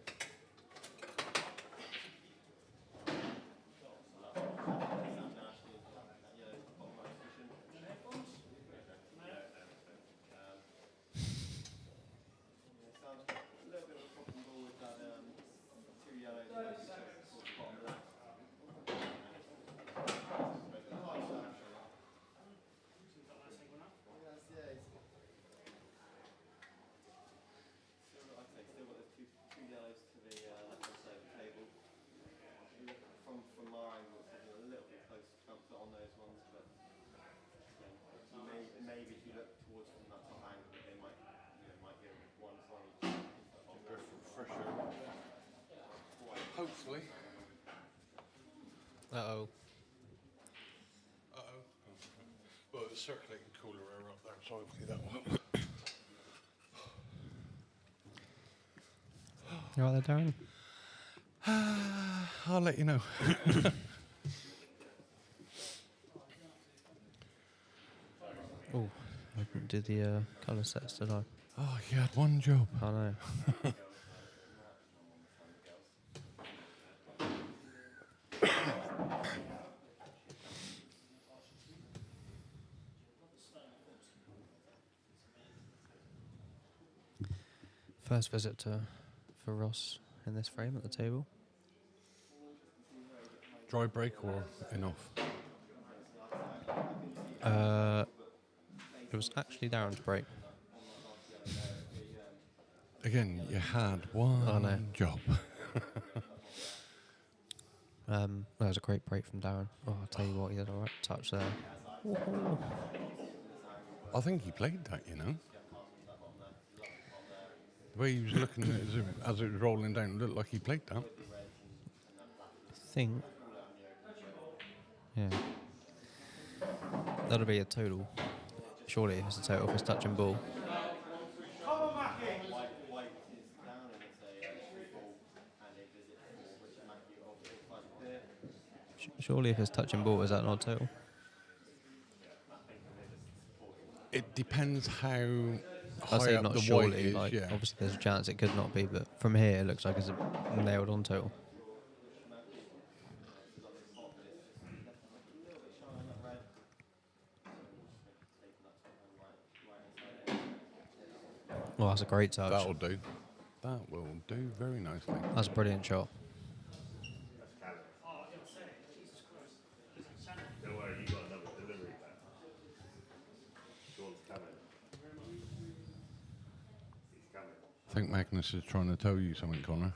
Sounds a little bit of a problem ball with that 2 yellows towards the bottom left. Still got those two yellows to the left-hand side of the table. From our angle, it's a little bit close to comfort on those ones, but maybe if you look towards from that top angle, they might get 1 from each. I'll go for fresher. Hopefully. Uh-oh. Uh-oh. Well, it's circulating cooler air up there, so hopefully that will help. You all right there, Darren? I'll let you know. Oh, I didn't do the colour sets, did I? Oh, you had one job. I know. First visit for Ross in this frame at the table. Dry break or enough? It was actually Darren's break. Again, you had one job. That was a great break from Darren. Oh, I'll tell you what, he had a right touch there. I think he played that, you know. The way he was looking at it as it was rolling down, it looked like he played that. I think. Yeah. That'll be a total. Surely it's a total if it's touching ball. Surely if it's touching ball, is that not a total? It depends how I high say up not the surely, white is. like, Yeah. obviously there's a chance it could not be, but from here it looks like it's a nailed on total. Well, that's a great touch. That'll do. That will do very nicely. That's a brilliant shot. Don't worry, you got another delivery back. Sean's coming. He's coming. I think Magnus is trying to tell you something, Connor.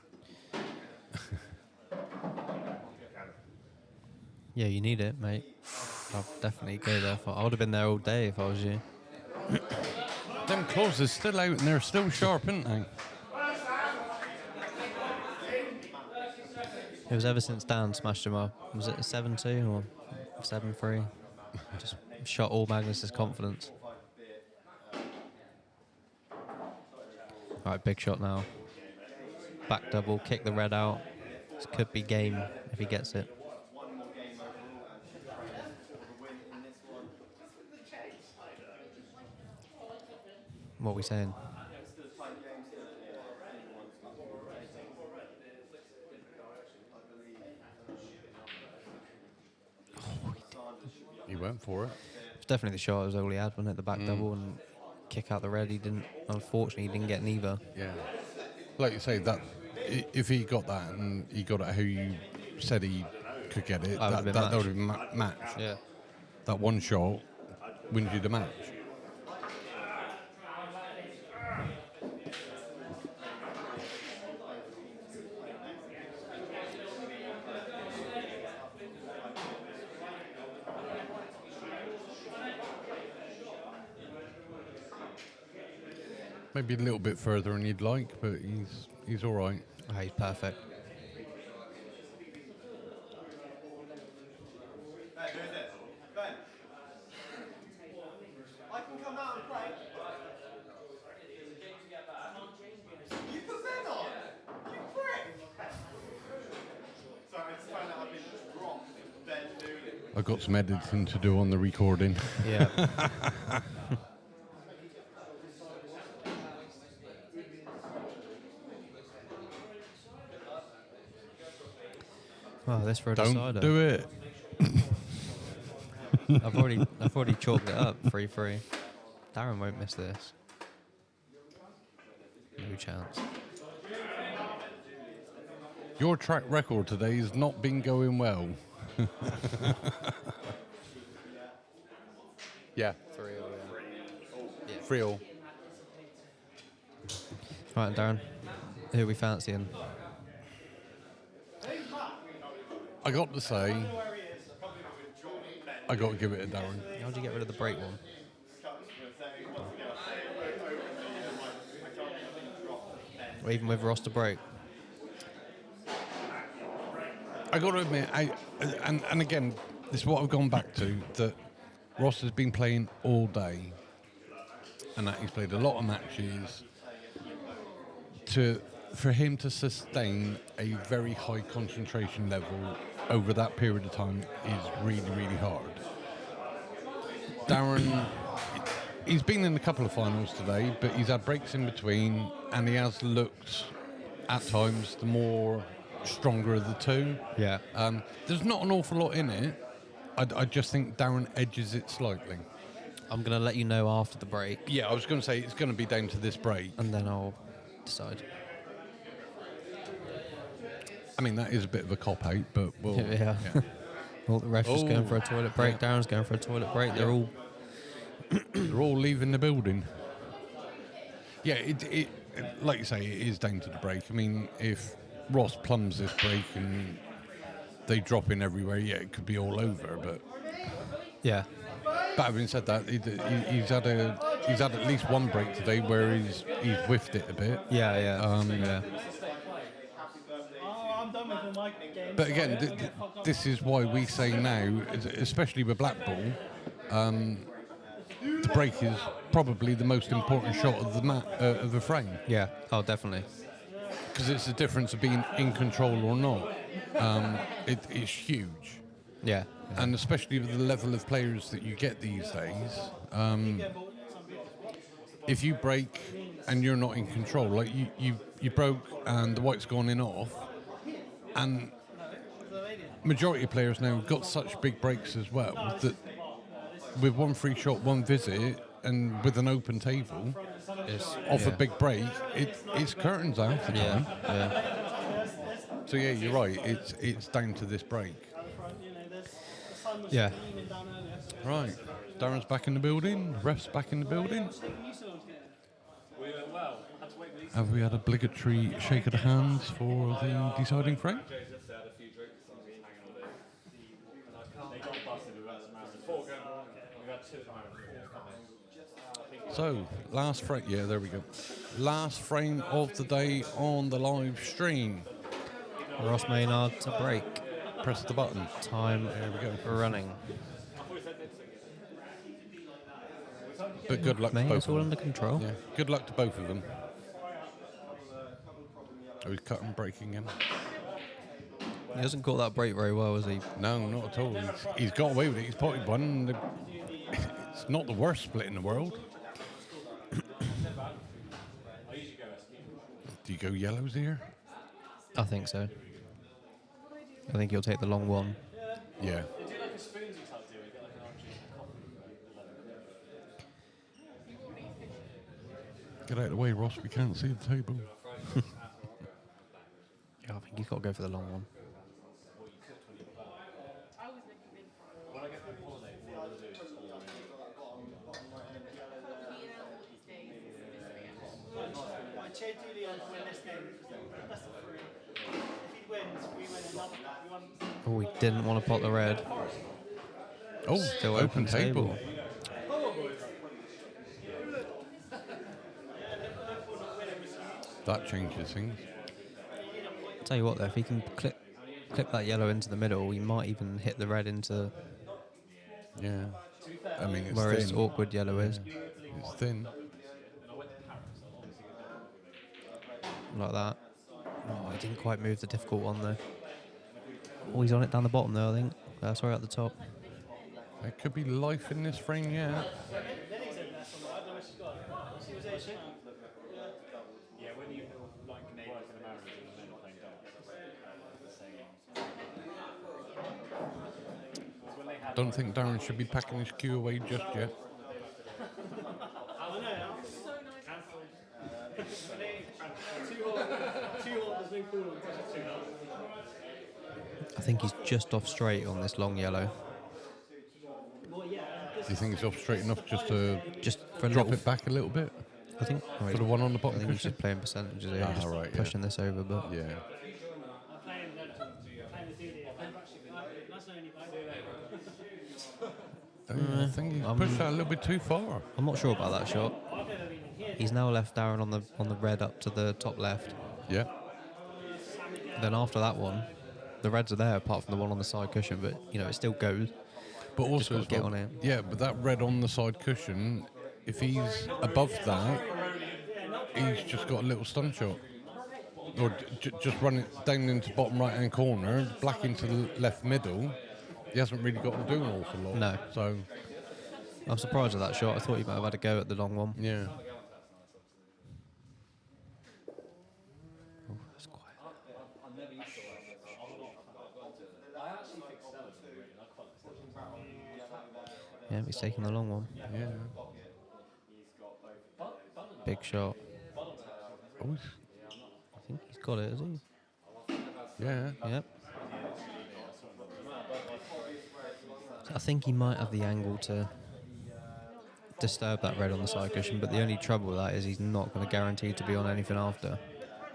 Yeah, you need it, mate. I'll definitely go there. I would have been there all day if I was you. Them claws are still out and they're still sharp, aren't they? It was ever since Dan smashed him up. Was it a 7-2 or 7-3? Just shot all Magnus's confidence. Right, big shot now. Back double, kick the red out. This could be game if he gets it. What are we saying? He went for it. It's definitely the shot. It was all he had, wasn't it? The back double and kick out the red. He didn't. Unfortunately, he didn't get neither. Yeah. Like you say, that if he got that and he got it how you said he could get it, that would have been matched. Yeah. That one shot wins you the match. Maybe a little bit further than you'd like, but he's all right. Oh, he's perfect. Ben, who's this? Ben. I can come out and play. You put Ben on? You prick! Sorry, I just found out I've been dropped Ben Dooley. I've got some editing to do on the recording. Yeah. Oh, this for a Don't decider. do it. I've already chalked it up 3-3. Darren won't miss this. No chance. Your track record today has not been going well. Yeah. 3-3. Right, Darren. Who are we fancying? I got to say, I got to give it a Darren. How'd you get rid of the break one? Or even with roster break? I got to admit, and again, this is what I've gone back to, that Ross has been playing all day, and that he's played a lot of matches. For him to sustain a very high concentration level over that period of time is really, really hard. Darren, he's been in a couple of finals today, but he's had breaks in between, and he has looked, at times, the more stronger of the two. Yeah. There's not an awful lot in it. I just think Darren edges it slightly. I'm going to let you know after the break, Yeah, I was going to say it's going to be down to this break. and then I'll decide. I mean, that is a bit of a cop-out, but we'll... Yeah. All the refs just going for a toilet break. Yeah. Darren's going for a toilet break. They're all... They're all leaving the building. Yeah, it like you say, it is down to the break. I mean, if Ross plums this break and they drop in everywhere, yeah, it could be all over. But Yeah. having said that, he's had at least one break today where he's whiffed it a bit. Yeah. Yeah. Oh, I'm done with the mic game. But again, this is why we say now, especially with black ball, the break is probably the most important shot of the of the frame, Yeah. Oh, definitely. because it's the difference of being in control or not. It's huge, Yeah. and especially with the level of players that you get these days. If you break and you're not in control, like you broke and the white's gone in off, and majority of players now have got such big breaks as well that with one free shot, one visit, and with an open table off a big break, it's curtains out the time. Yeah. So yeah, you're right. It's down to this break. Yeah. Right, Darren's back in the building. Ref's back in the building. Have we had obligatory shake of the hands for the deciding frame? So, last frame, yeah, there we go. Last frame of the day on the live stream. Ross Maynard to break. Press the button. Time There we go. running. But good luck to May, both it's of all them. under control. Yeah, good luck to both of them. Oh, he's cut and breaking him. He hasn't got that break very well, has he? No, not at all. He's got away with it. He's potted one. It's not the worst split in the world. Do you go yellows here? I think so. I think he'll take the long one. Yeah. Get out of the way, Ross. We can't see the table. Yeah, I think he's got to go for the long one. I cheered Julian to win this game because that's the three. If he wins, we win another. We won. Oh, he didn't want to pot the red. Oh, Still open open table. table. That changes things. Tell you what, though, if he can clip that yellow into the middle, he might even hit the red into Yeah. I mean, it's where his thin. awkward yellow is. It's thin. Like that. Oh, he didn't quite move the difficult one, though. Oh, he's on it down the bottom, though, I think. Sorry, at the top. There could be life in this frame, yeah. Don't think Darren should be packing his cue away just yet. I think he's just off straight on this long yellow. Do you think he's off straight enough just to Just for a drop little it back a little bit? I think For the one on the I bottom think he's cushion? just playing percentages here, Ah, just right, yeah. pushing this over, but Yeah. I think he's pushed that a little bit too far. I'm not sure about that shot. He's now left Darren on the red up to the top left. Yeah. Then after that one, the reds are there apart from the one on the side cushion, but you know it still goes. But also, gotta as get well, on it. yeah, but that red on the side cushion, if he's above that, he's just got a little stun shot. Or just run it down into bottom right hand corner, black into the left middle. He hasn't really got to do an awful lot. No. So, I'm surprised at that shot. I thought he might have had a go at the long one. yeah. Oh, that's quiet. Yeah, he's taking the long one. Yeah. Big shot. Oh, I think he's got it, has he? Yeah. Yep. So I think he might have the angle to disturb that red on the side cushion, but the only trouble with that is he's not going to guarantee to be on anything after.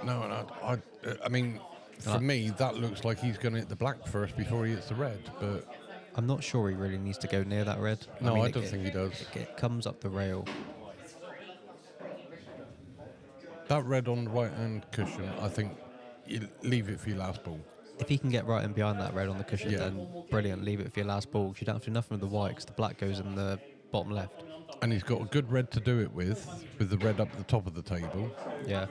No, and I mean, for me, that looks like he's going to hit the black first before he hits the red, but... I'm not sure he really needs to go near that red. No, I don't think he does. It comes up the rail. That red on the right-hand cushion, I think you leave it for your last ball. If he can get right in behind that red on the cushion, Yeah. then brilliant. Leave it for your last ball. 'Cause you don't have to do nothing with the white, 'cause the black goes in the bottom left. And he's got a good red to do it with the red up the top of the table. Yeah.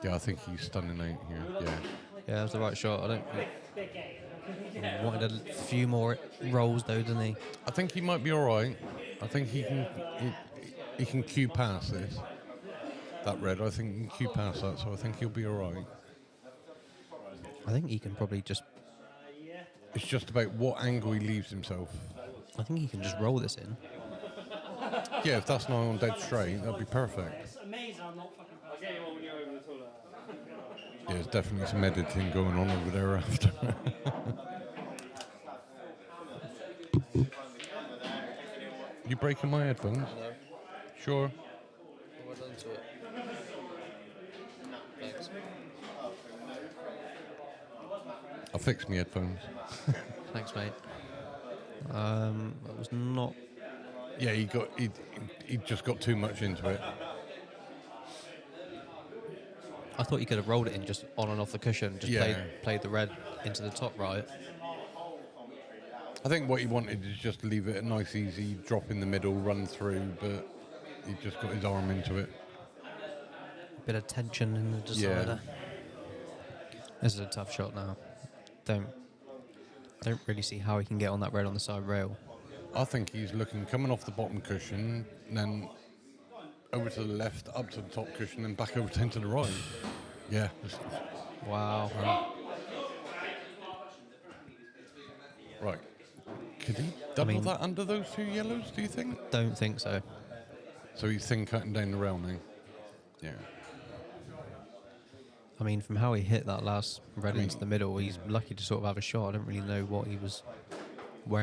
Yeah, I think he's stunning out here. Yeah. Yeah, that was the right shot. I don't. He wanted a few more rolls though, didn't he? I think he might be all right. I think he can cue past this. That red, I think he can cue past that, so I think he'll be all right. I think he can probably just. It's just about what angle he leaves himself. I think he can just roll this in. Yeah, if that's not on dead straight, that'd be perfect. It's amazing I'm not fucking I'll get you one when you're over the toilet. Yeah, there's definitely some editing going on over there after. You breaking my headphones? No. Sure. What done to it? Thanks. I'll fix my headphones. Thanks, mate. That was not. Yeah, he just got too much into it. I thought you could have rolled it in just on and off the cushion, just Yeah. played the red into the top right. I think what he wanted is just leave it a nice, easy drop in the middle, run through, but he just got his arm into it. Bit of tension in the decider. This is a tough shot now. Don't really see how he can get on that red on the side rail. I think he's looking, coming off the bottom cushion, then over to the left, up to the top cushion, and back over to the right. Yeah. Wow. Right. Could he double that under those two yellows, do you think? Don't think so. So he's thin cutting down the rail now. Yeah. I mean, from how he hit that last red into the middle, he's lucky to sort of have a shot. I don't really know where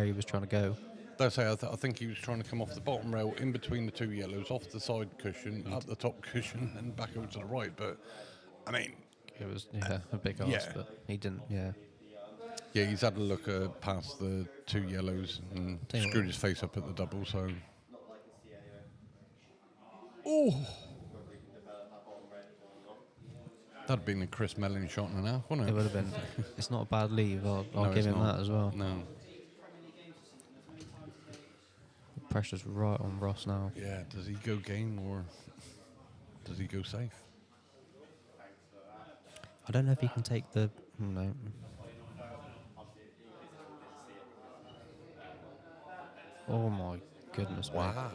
he was trying to go. That's how I think he was trying to come off the bottom rail, in between the two yellows, off the side cushion, up the top cushion, and back over to the right. But, I mean... It was, a big ask, Yeah. but he didn't, yeah. Yeah, he's had a look past the two yellows and Tell you screwed what. his face up at the double, so... Oh! That'd have been a Chris Mellon shot and a half, wouldn't it? It would have been. It's not a bad leave. I'll No, give it's him not. that as well. No. The pressure's right on Ross now. Yeah, does he go game or does he go safe? I don't know if he can take the. No. Oh my goodness, mate. Wow.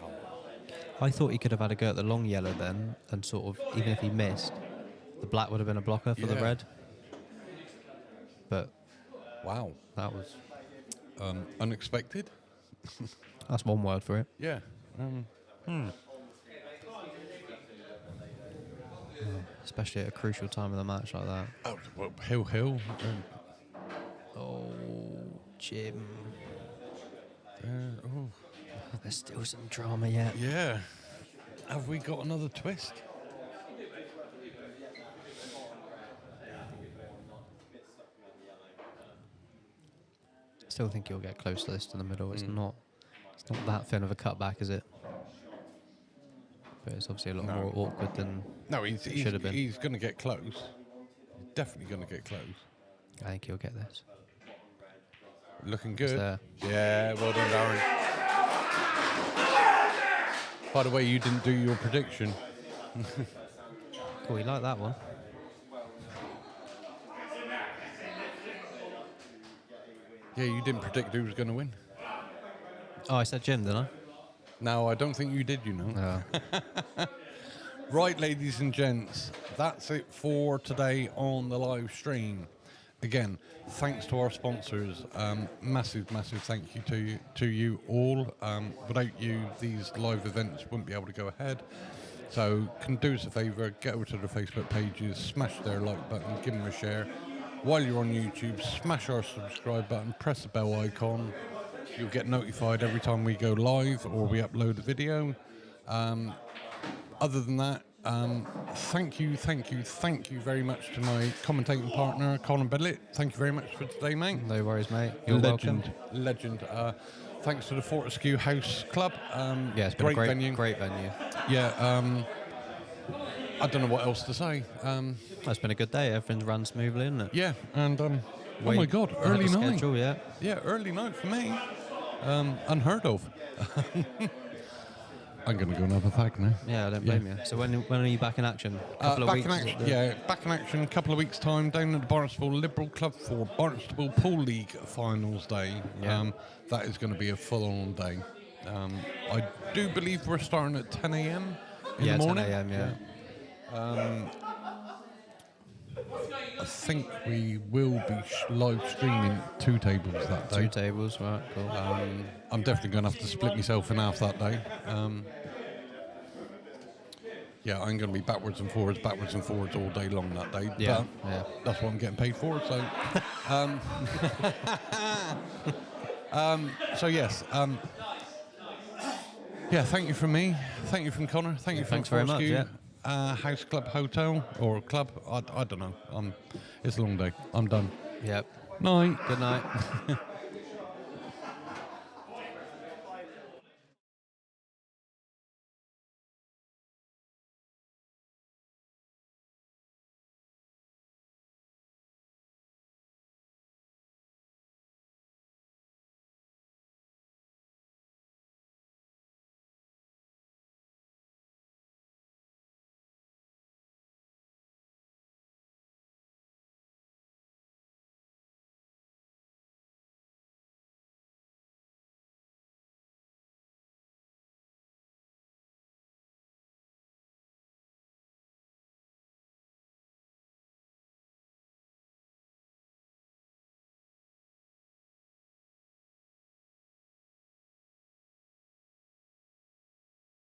I thought he could have had a go at the long yellow then, and sort of, even if he missed, the black would have been a blocker for the Yeah. red. But Wow. that was. Unexpected? That's one word for it. Yeah. Especially at a crucial time of the match like that. Oh, well, Hill. Oh, Jim. Oh. There's still some drama yet. Yeah. Have we got another twist? Still think he'll get close to this in the middle. It's not that thin of a cutback, is it? But it's obviously a lot more awkward than No, it should have been. he's going to get close. He's definitely going to get close. I think he'll get this. Looking It's good. there. Yeah, well done, Darren. By the way, you didn't do your prediction. Cool, you like that one? Yeah, you didn't predict who was going to win. Oh, I said Jim, didn't I? No, I don't think you did, you know. No. Right, ladies and gents, that's it for today on the live stream. Again, thanks to our sponsors. Massive thank you to you all. Without you, these live events wouldn't be able to go ahead. So can do us a favour, get over to the Facebook pages, smash their like button, give them a share. While you're on YouTube, smash our subscribe button, press the bell icon. You'll get notified every time we go live or we upload a video. Other than that, thank you very much to my commentating partner, Conor Billett. Thank you very much for today, mate. No worries, mate. You're welcome. Legend. Thanks to the Fortescue House Club. Yeah, it's been great a great venue. Great venue. Yeah, I don't know what else to say. It's been a good day. Everything's run smoothly, isn't it? Yeah, and oh Way my God, ahead early of night. schedule, yeah. Yeah, early night for me. Unheard of. I'm going to go and have a fag now. Yeah, I don't blame you. So when are you back in action? Couple of back weeks? in action, yeah, back in action. A couple of weeks' time down at the Barnstable Liberal Club for Barnstable Pool League Finals Day. Yeah. That is going to be a full-on day. I do believe we're starting at 10 a.m. in the morning. 10 a.m. Yeah. I think we will be live streaming 2 tables that day. 2 tables, right? Cool. I'm definitely going to have to split myself in half that day. Yeah, I'm going to be backwards and forwards all day long that day. Yeah, But yeah. that's what I'm getting paid for. So, so yes. Yeah, thank you from me. Thank you from Connor. Thank you from Thanks very much, Fortescue, yeah. House Club Hotel or club. I don't know. It's a long day. I'm done. Yep. Night. Good night.